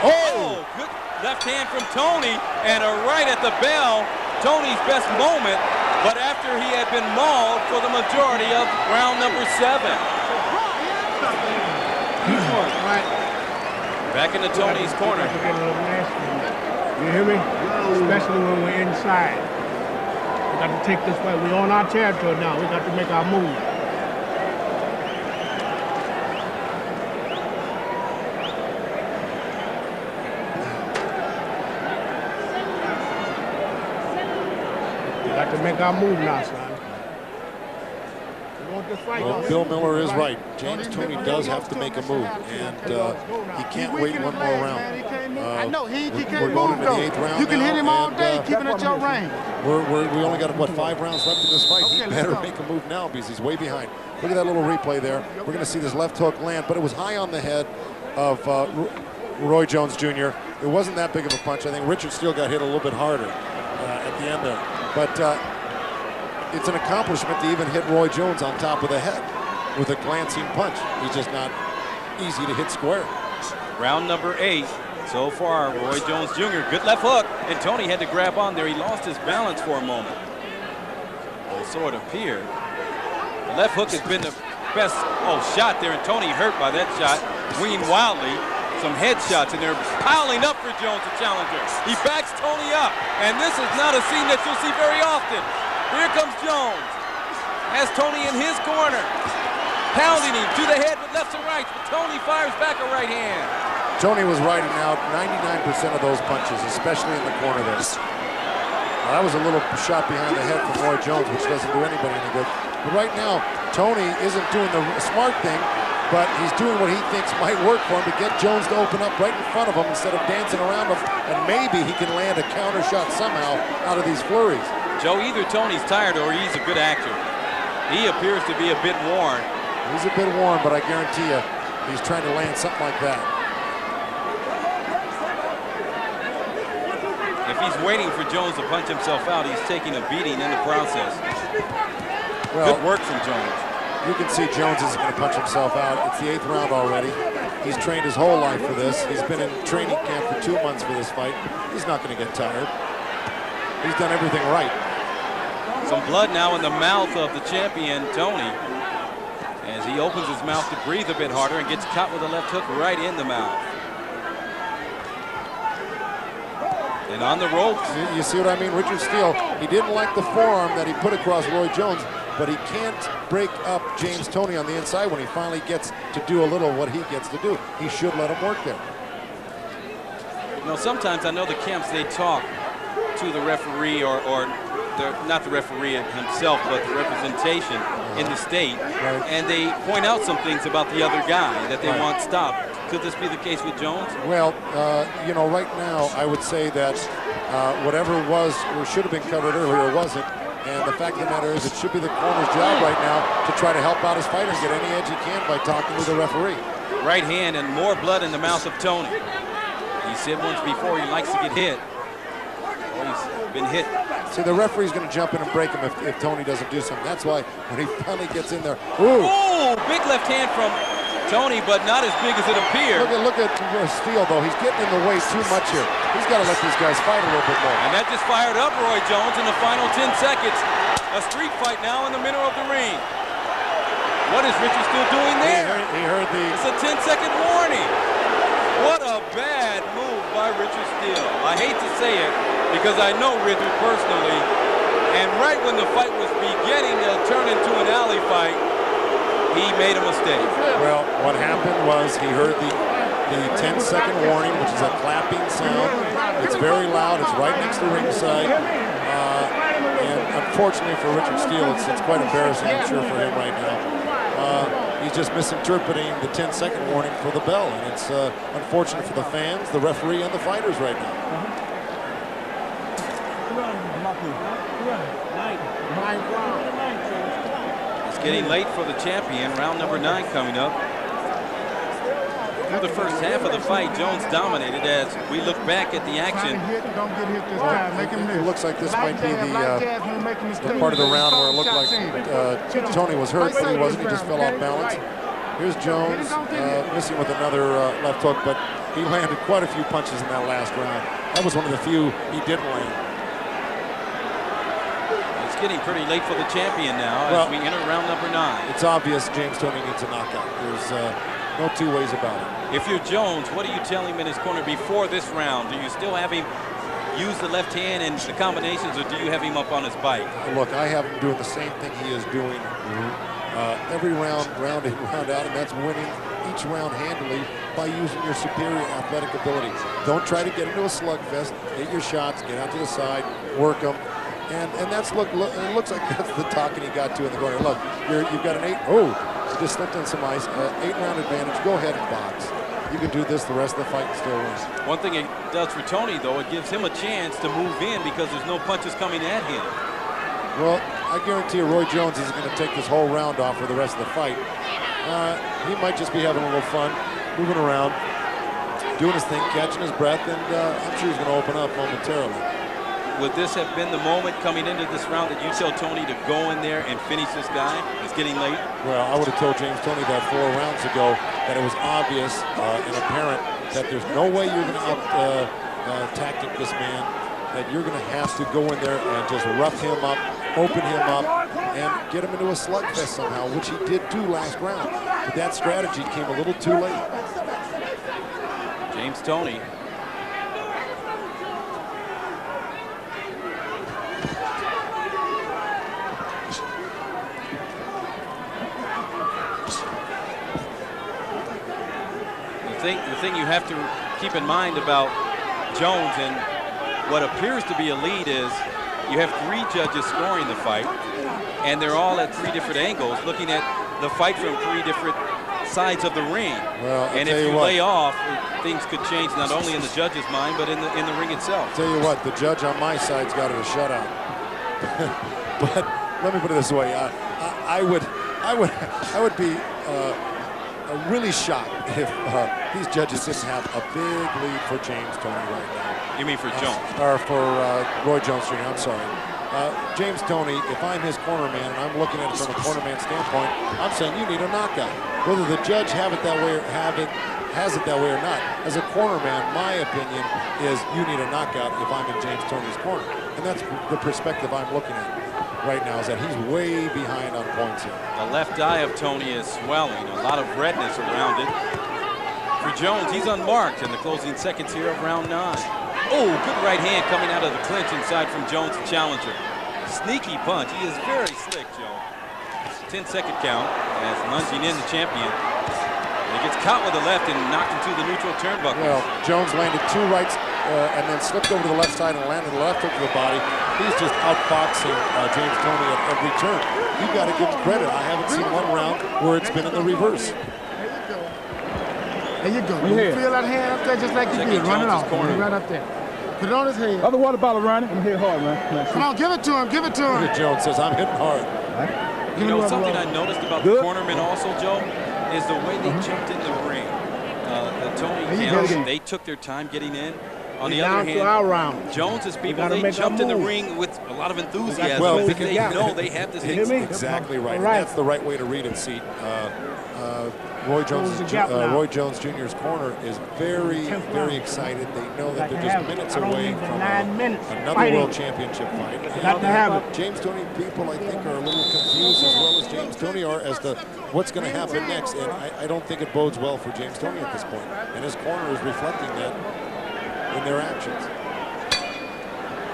Oh! Good left hand from Toney, and a right at the bell. Toney's best moment, but after he had been mauled for the majority of round number 7. Back into Toney's corner. You hear me? Especially when we're inside. We got to take this fight. We're on our territory now. We got to make our move. We got to make our move now, son. We want this fight. Well, Bill Miller is right. James Toney does have to make a move, and he can't wait one more round. I know he We're can't going move into the though. 8th round. You can hit him all and, day, keeping at your range. We only got, what, 5 rounds left in this fight. He better make a move now, because he's way behind. Look at that little replay there. We're going to see this left hook land, but it was high on the head of Roy Jones Jr. It wasn't that big of a punch. I think Richard Steele got hit a little bit harder at the end there. But it's an accomplishment to even hit Roy Jones on top of the head with a glancing punch. He's just not easy to hit square. Round number 8. So far, Roy Jones Jr. Good left hook, and Toney had to grab on there. He lost his balance for a moment. Well, so it appeared. The left hook has been the best shot there, and Toney hurt by that shot, winging wildly. Some headshots, and they're piling up for Jones, the challenger. He backs Toney up, and this is not a scene that you'll see very often. Here comes Jones. Has Toney in his corner, pounding him to the head with lefts and rights, but Toney fires back a right hand. Toney was riding out 99% of those punches, especially in the corner there. That was a little shot behind the head from Roy Jones, which doesn't do anybody any good. But right now, Toney isn't doing the smart thing, but he's doing what he thinks might work for him to get Jones to open up right in front of him instead of dancing around him, and maybe he can land a counter shot somehow out of these flurries. Joe, either Toney's tired or he's a good actor. He appears to be a bit worn. He's a bit worn, but I guarantee you he's trying to land something like that. If he's waiting for Jones to punch himself out. He's taking a beating in the process. Well, good work from Jones. You can see Jones isn't going to punch himself out. It's the 8th round already. He's trained his whole life for this. He's been in training camp for 2 months for this fight. He's not going to get tired. He's done everything right. Some blood now in the mouth of the champion, Toney, as he opens his mouth to breathe a bit harder and gets caught with a left hook right in the mouth. And on the ropes. You see what I mean? Richard Steele, he didn't like the forearm that he put across Roy Jones, but he can't break up James Toney on the inside when he finally gets to do a little what he gets to do. He should let him work there. You know, sometimes I know the camps, they talk to the referee or not the referee himself, but the representation in the state, right. And they point out some things about the other guy that they want stopped. Could this be the case with Jones? Well, you know, right now I would say that whatever was or should have been covered earlier wasn't. And the fact of the matter is it should be the corner's job right now to try to help out his fighter and get any edge he can by talking to the referee. Right hand and more blood in the mouth of Toney. He said once before he likes to get hit. Well, he's been hit. See, the referee's going to jump in and break him if Toney doesn't do something. That's why when he finally gets in there, ooh! Oh, big left hand from Toney, but not as big as it appeared. Look at Steele, though. He's getting in the way too much here. He's got to let these guys fight a little bit more. And that just fired up Roy Jones in the final 10 seconds. A street fight now in the middle of the ring. What is Richard Steele doing there? He heard the... It's a 10-second warning. What a bad move by Richard Steele. I hate to say it because I know Richard personally. And right when the fight was beginning to turn into an alley fight, he made a mistake. Well, what happened was he heard the 10-second warning, which is a clapping sound. It's very loud. It's right next to ringside. And unfortunately for Richard Steele, it's quite embarrassing, I'm sure, for him right now. He's just misinterpreting the 10-second warning for the bell. And it's unfortunate for the fans, the referee, and the fighters right now. It's getting late for the champion. Round number 9 coming up. Through the first half of the fight, Jones dominated as we look back at the action. Don't get hit this time. Make him miss. It looks like this might be the part of the round where it looked like Toney was hurt, but he wasn't. He just fell off balance. Here's Jones missing with another left hook, but he landed quite a few punches in that last round. That was one of the few he didn't land. It's getting pretty late for the champion now as we enter round number 9. It's obvious James Toney needs a knockout. There's no two ways about it. If you're Jones, what do you tell him in his corner before this round? Do you still have him use the left hand and the combinations, or do you have him up on his bike? Look, I have him doing the same thing he is doing every round in, round out, and that's winning each round handily by using your superior athletic ability. Don't try to get into a slugfest. Hit your shots, get out to the side, work them. And that's, look, it looks like that's the talking he got to in the corner. Look, you've got an 8, just slipped on some ice, 8-round advantage. Go ahead and box. You can do this the rest of the fight and still win. One thing it does for Toney, though, it gives him a chance to move in because there's no punches coming at him. Well, I guarantee you Roy Jones is going to take this whole round off for the rest of the fight. He might just be having a little fun, moving around, doing his thing, catching his breath, and I'm sure he's going to open up momentarily. Would this have been the moment coming into this round that you tell Toney to go in there and finish this guy? It's getting late. Well, I would have told James Toney that 4 rounds ago that it was obvious and apparent that there's no way you're going to tactic this man, that you're going to have to go in there and just rough him up, open him up, and get him into a slugfest somehow, which he did do last round. But that strategy came a little too late. James Toney. The thing you have to keep in mind about Jones and what appears to be a lead is you have 3 judges scoring the fight, and they're all at 3 different angles, looking at the fight from 3 different sides of the ring. Well, and if you lay off, things could change not only in the judge's mind, but in the ring itself. Tell you what, the judge on my side's got it a shutout. But let me put it this way: I would be really shocked if these judges didn't have a big lead for James Toney right now. You mean for Jones? Or for Roy Jones Jr., I'm sorry. James Toney, if I'm his corner man and I'm looking at it from a corner man standpoint, I'm saying you need a knockout. Whether the judge has it that way or not, as a corner man, my opinion is you need a knockout if I'm in James Toney's corner. And that's the perspective I'm looking at right now, is that he's way behind on points here. The left eye of Toney is swelling, a lot of redness around it. For Jones, he's unmarked in the closing seconds here of round 9. Oh, good right hand coming out of the clinch inside from Jones, the challenger. Sneaky punch. He is very slick, Joe. 10-second count as lunging in the champion. He gets caught with the left and knocked into the neutral turnbuckle. Well, Jones landed 2 rights and then slipped over to the left side and landed the left hook to the body. He's just outboxing James Toney at every turn. You've got to give him credit. I haven't seen one round where it's been in the reverse. There you go. You feel that hand up there just like you did. Run it off. Right up there. Put it on his head. Other water bottle, Ronnie. I'm hit hard, man. Come on, give it to him. Give it to him. Look at Jones says, I'm hitting hard. You know, something I noticed about the cornermen also, Joe, is the way they jumped in the ring. The Toney counts, they took their time getting in. On the other hand, Jones's people, they jumped in the ring with a lot of enthusiasm. Well, because they know they have this thing. Exactly right. That's the right way to read and see. Roy Jones Jr.'s corner is very, very excited. They know that they're just minutes away from another world championship fight. James Toney people, I think, are a little confused, as well as James Toney are, as to what's going to happen next. And I don't think it bodes well for James Toney at this point. And his corner is reflecting that in their actions.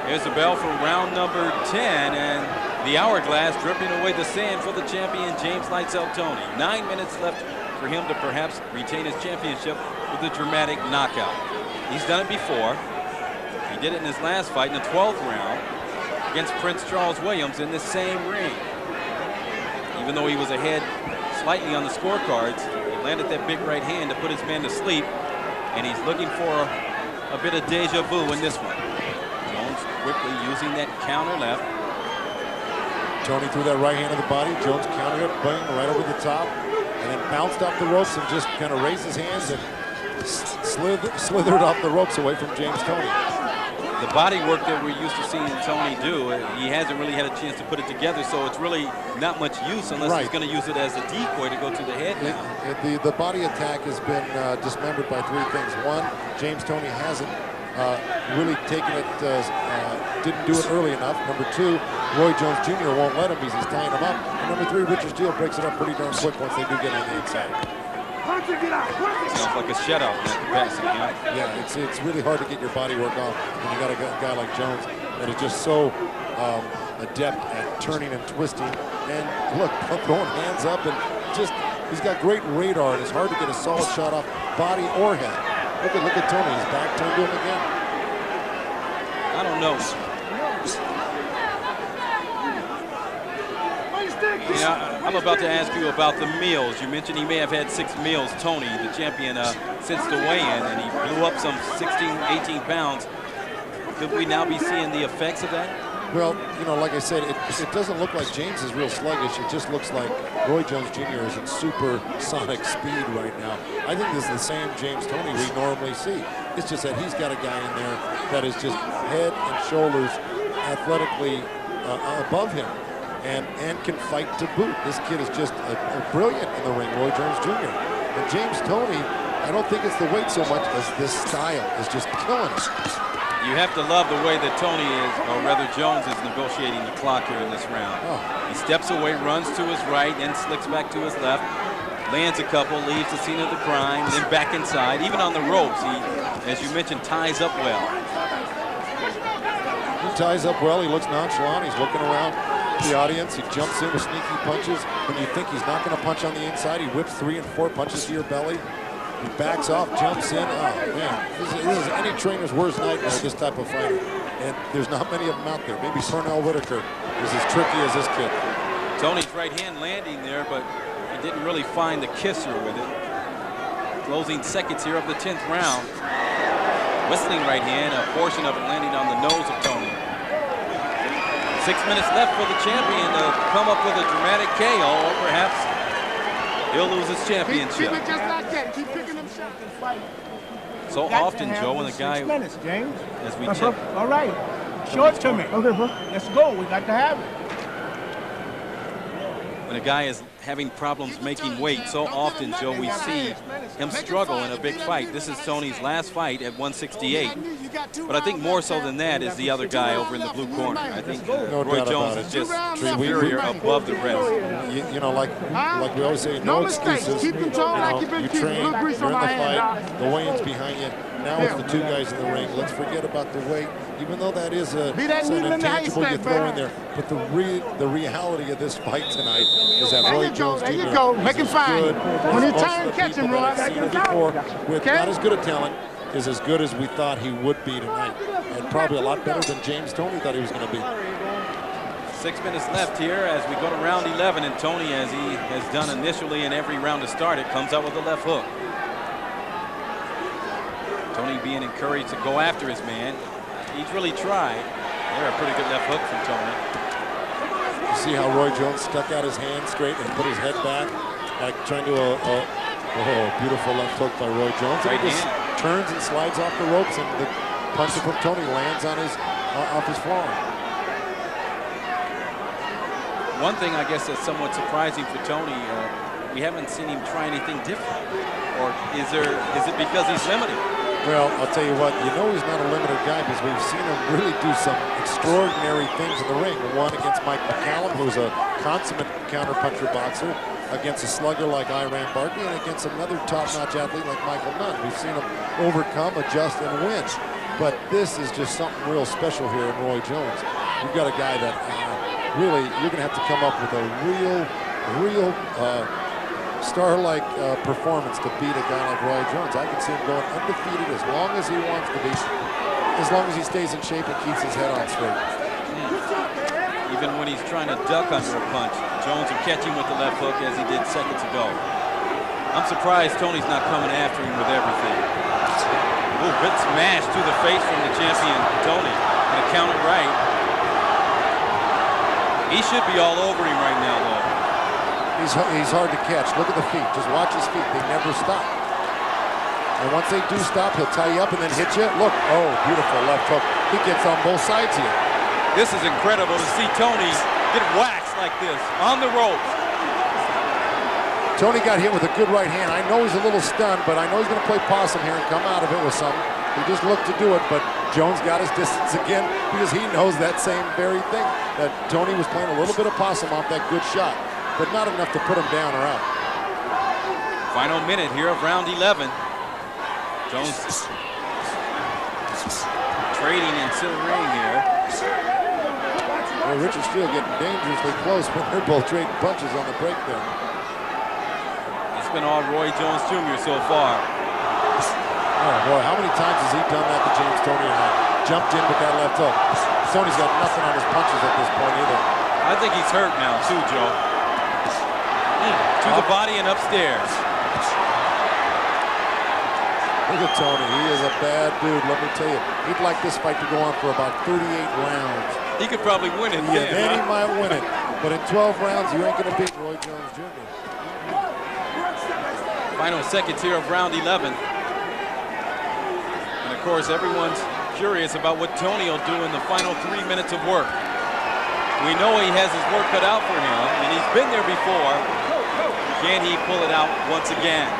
Here's the bell for round number 10, and the hourglass dripping away the sand for the champion, James Lights Out Toney. 9 minutes left for him to perhaps retain his championship with a dramatic knockout. He's done it before. He did it in his last fight in the 12th round against Prince Charles Williams in this same ring. Even though he was ahead slightly on the scorecards, he landed that big right hand to put his man to sleep, and he's looking for a bit of deja vu in this one. Jones quickly using that counter left. Toney threw that right hand to the body. Jones countered it, bang, right over the top, and then bounced off the ropes and just kind of raised his hands and slithered off the ropes away from James Toney. The body work that we're used to seeing Toney do, he hasn't really had a chance to put it together, so it's really not much use unless he's going to use it as a decoy to go to the head now. The body attack has been dismembered by 3 things. 1, James Toney hasn't really taken it, didn't do it early enough. Number 2, Roy Jones Jr. won't let him because he's tying him up. And number 3, Richard Steele breaks it up pretty darn quick once they do get on the inside. Sounds like a shutout in that capacity, huh? Yeah, it's really hard to get your body work off when you got a guy like Jones that is just so adept at turning and twisting. And look, throwing hands up, and just, he's got great radar, and it's hard to get a solid shot off body or head. Look at Toney, his back turned to him again. I don't know. Yeah, I'm about to ask you about the meals. You mentioned he may have had 6 meals, Toney, the champion, since the weigh-in, and he blew up some 16, 18 pounds. Could we now be seeing the effects of that? Well, you know, like I said, it doesn't look like James is real sluggish. It just looks like Roy Jones Jr. is at supersonic speed right now. I think this is the same James Toney we normally see. It's just that he's got a guy in there that is just head and shoulders athletically above him and can fight to boot. This kid is just brilliant in the ring, Roy Jones Jr. And James Toney, I don't think it's the weight so much as this style is just killing us. You have to love the way that Toney is, or rather Jones is negotiating the clock here in this round. He steps away, runs to his right, then slicks back to his left, lands a couple, leaves the scene of the crime, then back inside. Even on the ropes, he, as you mentioned, ties up well. He ties up well. He looks nonchalant. He's looking around the audience. He jumps in with sneaky punches. When you think he's not going to punch on the inside, he whips 3 and 4 punches to your belly. He backs off, jumps in. Oh, man. This is any trainer's worst nightmare, this type of fighter. And there's not many of them out there. Maybe Pernell Whitaker is as tricky as this kid. Toney's right hand landing there, but he didn't really find the kisser with it. Closing seconds here of the 10th round. Whistling right hand, a portion of it landing on the nose of Toney. 6 minutes left for the champion to come up with a dramatic KO, or perhaps He'll lose his championship. Keep it just like that. Keep picking them shots. So often, Joe, when the guy, 6 minutes, James. as we check, All right. Show it to me. Okay, bro. Let's go. We got to have it. when a guy is having problems making weight, so often, Joe, we see him struggle in a big fight. This is Tony's last fight at 168. But I think more so than that is the other guy over in the blue corner. I think Roy Jones is just superior above the rest. You know, like we always say, no excuses. Keep control like you've been You keeping. train, Little you're in grease the on my hand, fight, the weigh-in's behind you. Now it's the two guys in the ring. Let's forget about the weight, even though that is an intangible you throw in there. But the reality of this fight tonight is that Roy Jones There Jr. you go. Make him is as fine. good When he as most turn, of the catch him, people Roy. that I've seen him before, with not as good a talent, is as good as we thought he would be tonight. And probably a lot better than James Toney thought he was going to be. 6 minutes left here as we go to round 11, and Tony, as he has done initially in every round to start it, comes out with a left hook. Tony being encouraged to go after his man. He's really tried. There, a pretty good left hook from Tony. You see how Roy Jones stuck out his hand straight and put his head back, like trying to beautiful left hook by Roy Jones. Right And he just hand. turns and slides off the ropes, and the punch from Tony lands on his off his forearm. One thing I guess that's somewhat surprising for Tony, we haven't seen him try anything different. Or is it because he's limited? Well, I'll tell you what, you know he's not a limited guy because we've seen him really do some extraordinary things in the ring. One against Mike McCallum, who's a consummate counterpuncher boxer, against a slugger like Iran Barkley, and against another top-notch athlete like Michael Nunn. We've seen him overcome, adjust, and win. But this is just something real special here in Roy Jones. You've got a guy that really, you're going to have to come up with a real star-like performance to beat a guy like Roy Jones. I can see him going undefeated as long as he wants to be, as long as he stays in shape and keeps his head on straight. Even when he's trying to duck under a punch, Jones will catch him with the left hook as he did seconds ago. I'm surprised Tony's not coming after him with everything. Ooh, good smash to the face from the champion, Tony. And a counter right. He should be all over him right now, though. He's hard to catch. Look at the feet. Just watch his feet. They never stop. And once they do stop, he'll tie you up and then hit you. Look, oh, beautiful left hook. He gets on both sides here. This is incredible to see Tony get waxed like this on the ropes. Tony got hit with a good right hand. I know he's a little stunned, but I know he's going to play possum here and come out of it with something. He just looked to do it, but Jones got his distance again because he knows that same very thing, that Tony was playing a little bit of possum off that good shot, but not enough to put him down or out. Final minute here of round 11. Jones trading into the ring here. Well, Richard Steele getting dangerously close when they're both trading punches on the break there. It's been all Roy Jones Jr. so far. Oh boy, how many times has he done that to James Toney and jumped in with that left hook? Tony's got nothing on his punches at this point either. I think he's hurt now too, Joe. To the body and upstairs. Look at Tony. He is a bad dude, let me tell you. He'd like this fight to go on for about 38 rounds. He could probably win it. Yeah, then he might win it. But in 12 rounds, you ain't going to beat Roy Jones Jr. Final seconds here of round 11. And of course, everyone's curious about what Tony will do in the final 3 minutes of work. We know he has his work cut out for him, and he's been there before. Can he pull it out once again?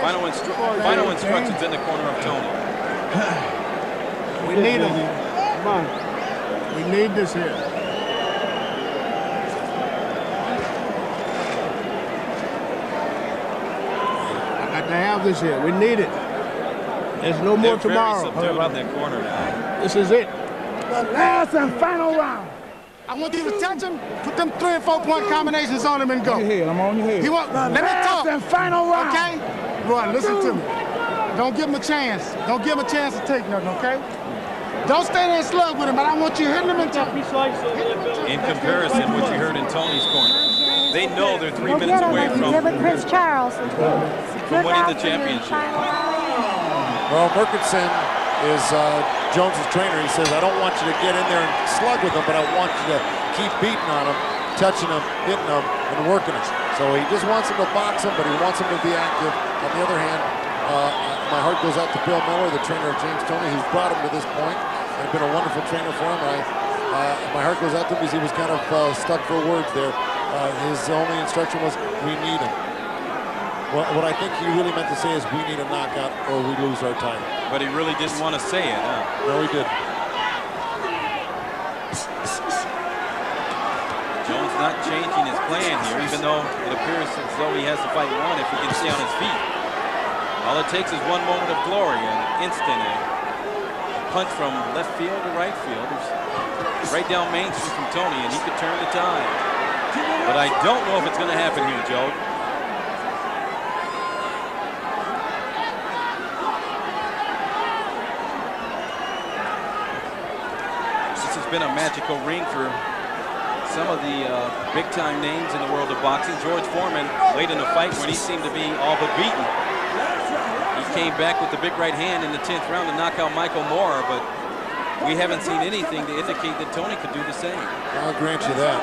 Final instructions in the corner of Tony. We need him. Come on. We need this here. I got to have this here. We need it. There's no more They're tomorrow. very subdued in that corner now. This is it. The last and final round. I want you to touch him, put them 3 and 4 point combinations on him and go. Your head. I'm on your head. He want, let me talk. Last and final round. Okay? Roy, listen to me. Don't give him a chance. Don't give him a chance to take nothing, okay? Don't stay there and slug with him, but I want you hitting him and talking. In comparison, what you heard in Tony's corner, they know they're 3 minutes away from Prince Charles. winning the championship. Well, Merkinson is Jones's trainer. He says, I don't want you to get in there and slug with him, but I want you to keep beating on him touching him, hitting him, and working him. So he just wants him to box him, but he wants him to be active. On the other hand, my heart goes out to Bill Miller, the trainer of James Toney, who's brought him to this point and been a wonderful trainer for him. My heart goes out to him because he was kind of stuck for words there. His only instruction was, we need him. What I think he really meant to say is, we need a knockout or we lose our title. But he really didn't want to say it, huh? No, he didn't. Jones not changing his plan here, even though it appears as though he has the fight won if he can stay on his feet. All it takes is one moment of glory, an instant, a punch from left field to right field. It's right down Main Street from Toney, and he could turn the tide. But I don't know if it's going to happen here, Joe. This has been a magical ring for some of the big-time names in the world of boxing. George Foreman, late in the fight when he seemed to be all but beaten, he came back with the big right hand in the 10th round to knock out Michael Moore, but we haven't seen anything to indicate that Toney could do the same. I'll grant you that.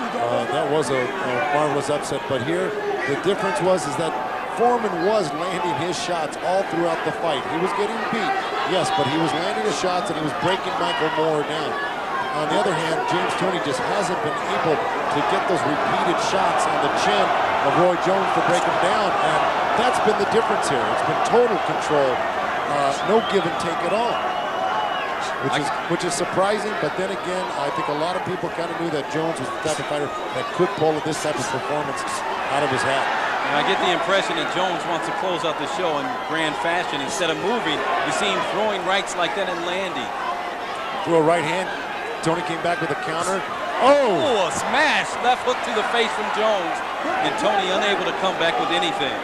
That was a marvelous upset, but here the difference was that Foreman was landing his shots all throughout the fight. He was getting beat, yes, but he was landing his shots and he was breaking Michael Moore down. On the other hand, James Toney just hasn't been able to get those repeated shots on the chin of Roy Jones to break him down, and that's been the difference here. It's been total control, no give and take at all, which is surprising. But then again, I think a lot of people kind of knew that Jones was the type of fighter that could pull this type of performance out of his hat. And I get the impression that Jones wants to close out the show in grand fashion. Instead of moving, we see him throwing rights like that and landing. Threw a right hand. Toney came back with a counter. Oh, a smash! Left hook to the face from Jones. And Toney unable to come back with anything.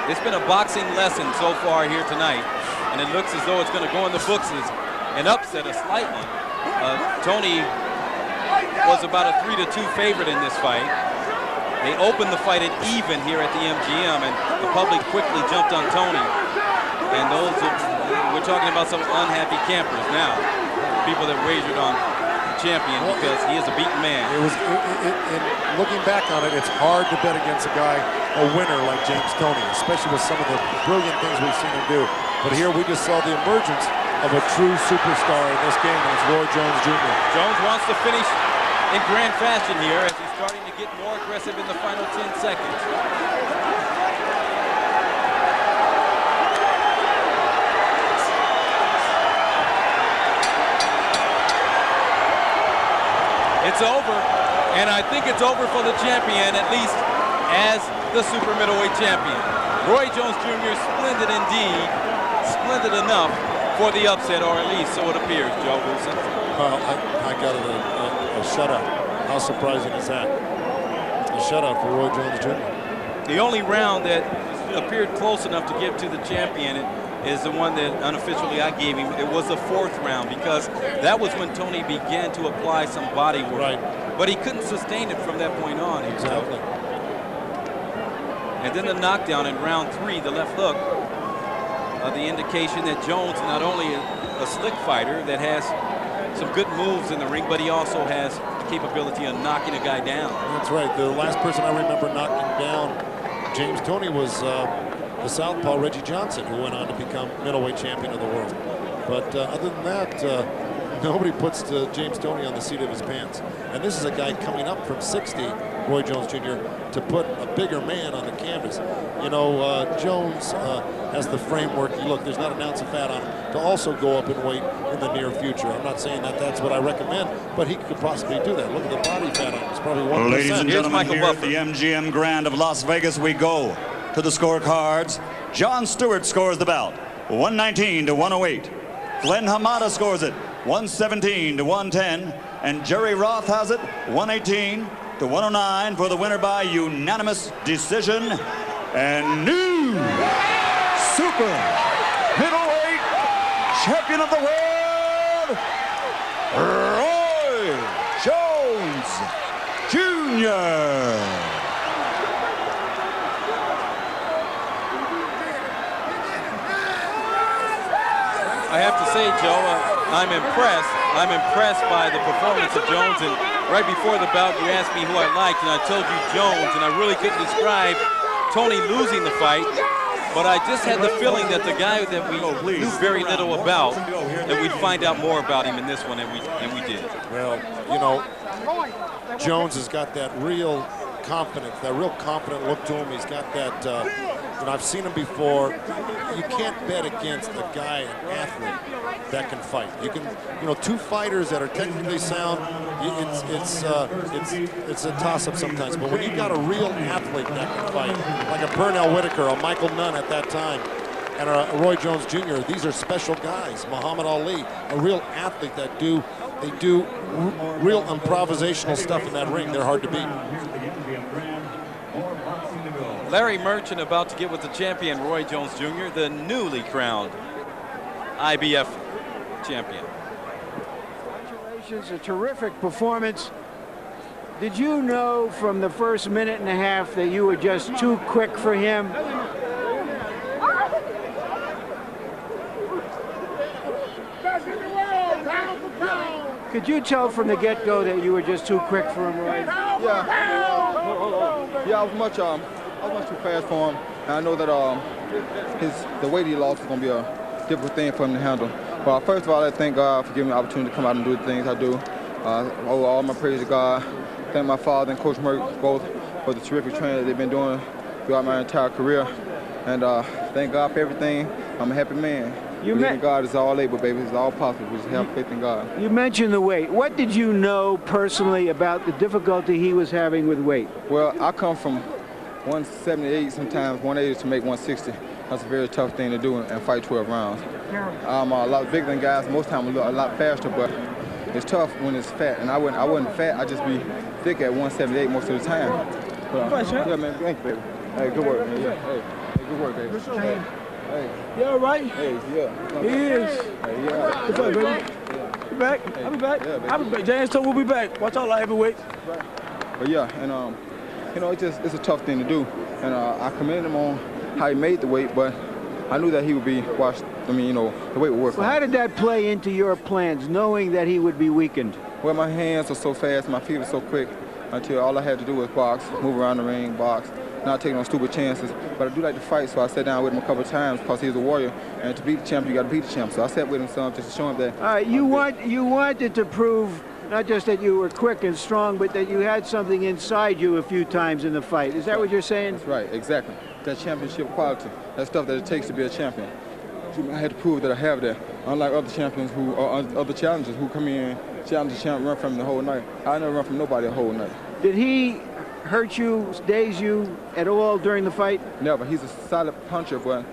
It's been a boxing lesson so far here tonight. And it looks as though it's going to go in the books as an upset, a slight one. Toney was about a 3-2 favorite in this fight. They opened the fight at even here at the MGM, and the public quickly jumped on Toney. And we're talking about some unhappy campers now. People that wagered on the champion because he is a beaten man. Looking back on it, it's hard to bet against a guy, a winner like James Toney, especially with some of the brilliant things we've seen him do. But here we just saw the emergence of a true superstar in this game, and it's Roy Jones Jr. Jones wants to finish in grand fashion here as he's starting to get more aggressive in the final 10 seconds. It's over, and I think it's over for the champion, at least as the super middleweight champion. Roy Jones Jr., splendid indeed, splendid enough for the upset, or at least so it appears, Joe Wilson. Well, I got a shutout. How surprising is that? A shutout for Roy Jones Jr. The only round that appeared close enough to give to the champion is the one that unofficially I gave him. It was the 4th round because that was when Toney began to apply some body work. Right. But he couldn't sustain it from that point on. Exactly. And then the knockdown in round 3, the left hook, the indication that Jones not only a slick fighter that has some good moves in the ring, but he also has the capability of knocking a guy down. That's right. The last person I remember knocking down James Toney was the southpaw Reggie Johnson, who went on to become middleweight champion of the world. But other than that, nobody puts James Toney on the seat of his pants. And this is a guy coming up from 60, Roy Jones Jr., to put a bigger man on the canvas. You know, Jones has the framework. Look, there's not an ounce of fat on him to also go up in weight in the near future. I'm not saying that that's what I recommend, but he could possibly do that. Look at the body fat on him. It's probably 1%. Ladies and gentlemen, here at Buffer. the MGM Grand of Las Vegas, we go to the scorecards. John Stewart scores the bout, 119 to 108. Glenn Hamada scores it, 117 to 110. And Jerry Roth has it, 118 to 109 for the winner by unanimous decision. And new super middleweight champion of the world, Roy Jones Jr. I have to say, Joe, I'm impressed. I'm impressed by the performance of Jones. And right before the bout, you asked me who I liked, and I told you Jones, and I really couldn't describe Toney losing the fight. But I just had the feeling that the guy that we knew very little about, that we'd find out more about him in this one, and we did. Well, you know, Jones has got that real confidence, that real confident look to him. He's got that, and I've seen him before. You can't bet against a guy, an athlete that can fight. You can, you know, two fighters that are technically sound, it's a toss-up sometimes. But when you've got a real athlete that can fight, like a Pernell Whitaker, a Michael Nunn at that time, and a Roy Jones Jr., these are special guys. Muhammad Ali, a real athlete that do real improvisational stuff in that ring. They're hard to beat. Larry Merchant about to get with the champion, Roy Jones Jr., the newly crowned IBF champion. Congratulations, a terrific performance. Did you know from the first minute and a half that you were just too quick for him? Could you tell from the get-go that you were just too quick for him, Roy? Yeah, I was much too fast for him. And I know that the weight he lost is going to be a difficult thing for him to handle. But first of all, I thank God for giving me the opportunity to come out and do the things I do. Owe all my praise to God. Thank my father and Coach Merck both for the terrific training that they've been doing throughout my entire career. And thank God for everything. I'm a happy man. Believe in God is all able, baby. It's all possible. We just have faith in God. You mentioned the weight. What did you know personally about the difficulty he was having with weight? Well, I come from 178, sometimes 180 to make 160. That's a very tough thing to do and fight 12 rounds. I'm a lot bigger than guys. Most times a lot faster, but it's tough when it's fat. And I wasn't fat. I just be thick at 178 most of the time. But, yeah, man. Thank you, baby. Hey, good work, man. Yeah. Hey, good work, baby. Hey. You all right? Hey, yeah. He is. Hey, yeah. What's up, baby? Yeah. You back? Hey. I'll be back. Yeah, baby. I'll be back. James Toney will be back. Watch out, light heavyweight. But yeah, and you know, it's a tough thing to do. And I commend him on how he made the weight, but I knew that he would be washed. I mean, you know, the weight would work. Well, how did that play into your plans, knowing that he would be weakened? Well, my hands are so fast, my feet are so quick, until all I had to do was box, move around the ring, box, not taking no stupid chances. But I do like to fight, so I sat down with him a couple of times because he's a warrior. And to beat the champ, you got to beat the champ. So I sat with him some just to show him that. All right, you wanted to prove not just that you were quick and strong, but that you had something inside you a few times in the fight. Is that what you're saying? That's right, exactly. That championship quality, that stuff that it takes to be a champion. I had to prove that I have that. Unlike other champions or other challengers who come in, challenge the champ, run from him the whole night. I never run from nobody the whole night. Did he hurt you, daze you at all during the fight? Never. He's a solid puncher, but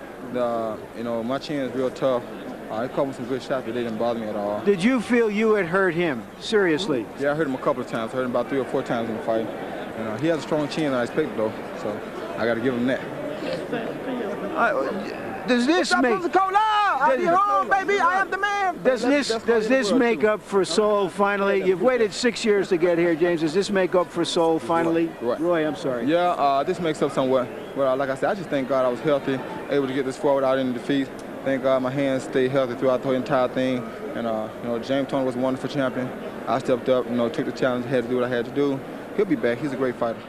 you know, my chin is real tough. He caught me some good shots, but they didn't bother me at all. Did you feel you had hurt him? Seriously? Yeah, I hurt him a couple of times. I hurt him about 3 or 4 times in the fight. And he has a strong chin, I expect, though. So I got to give him that. Does this make? I'll be home, baby. I am the man. Does this make up for Soul finally? You've waited 6 years to get here, James. Does this make up for Soul finally? Right. Roy, I'm sorry. Yeah, this makes up somewhat. Well, like I said, I just thank God I was healthy, able to get this far without any defeat. Thank God my hands stayed healthy throughout the entire thing. And you know, James Toney was a wonderful champion. I stepped up, you know, took the challenge, had to do what I had to do. He'll be back. He's a great fighter.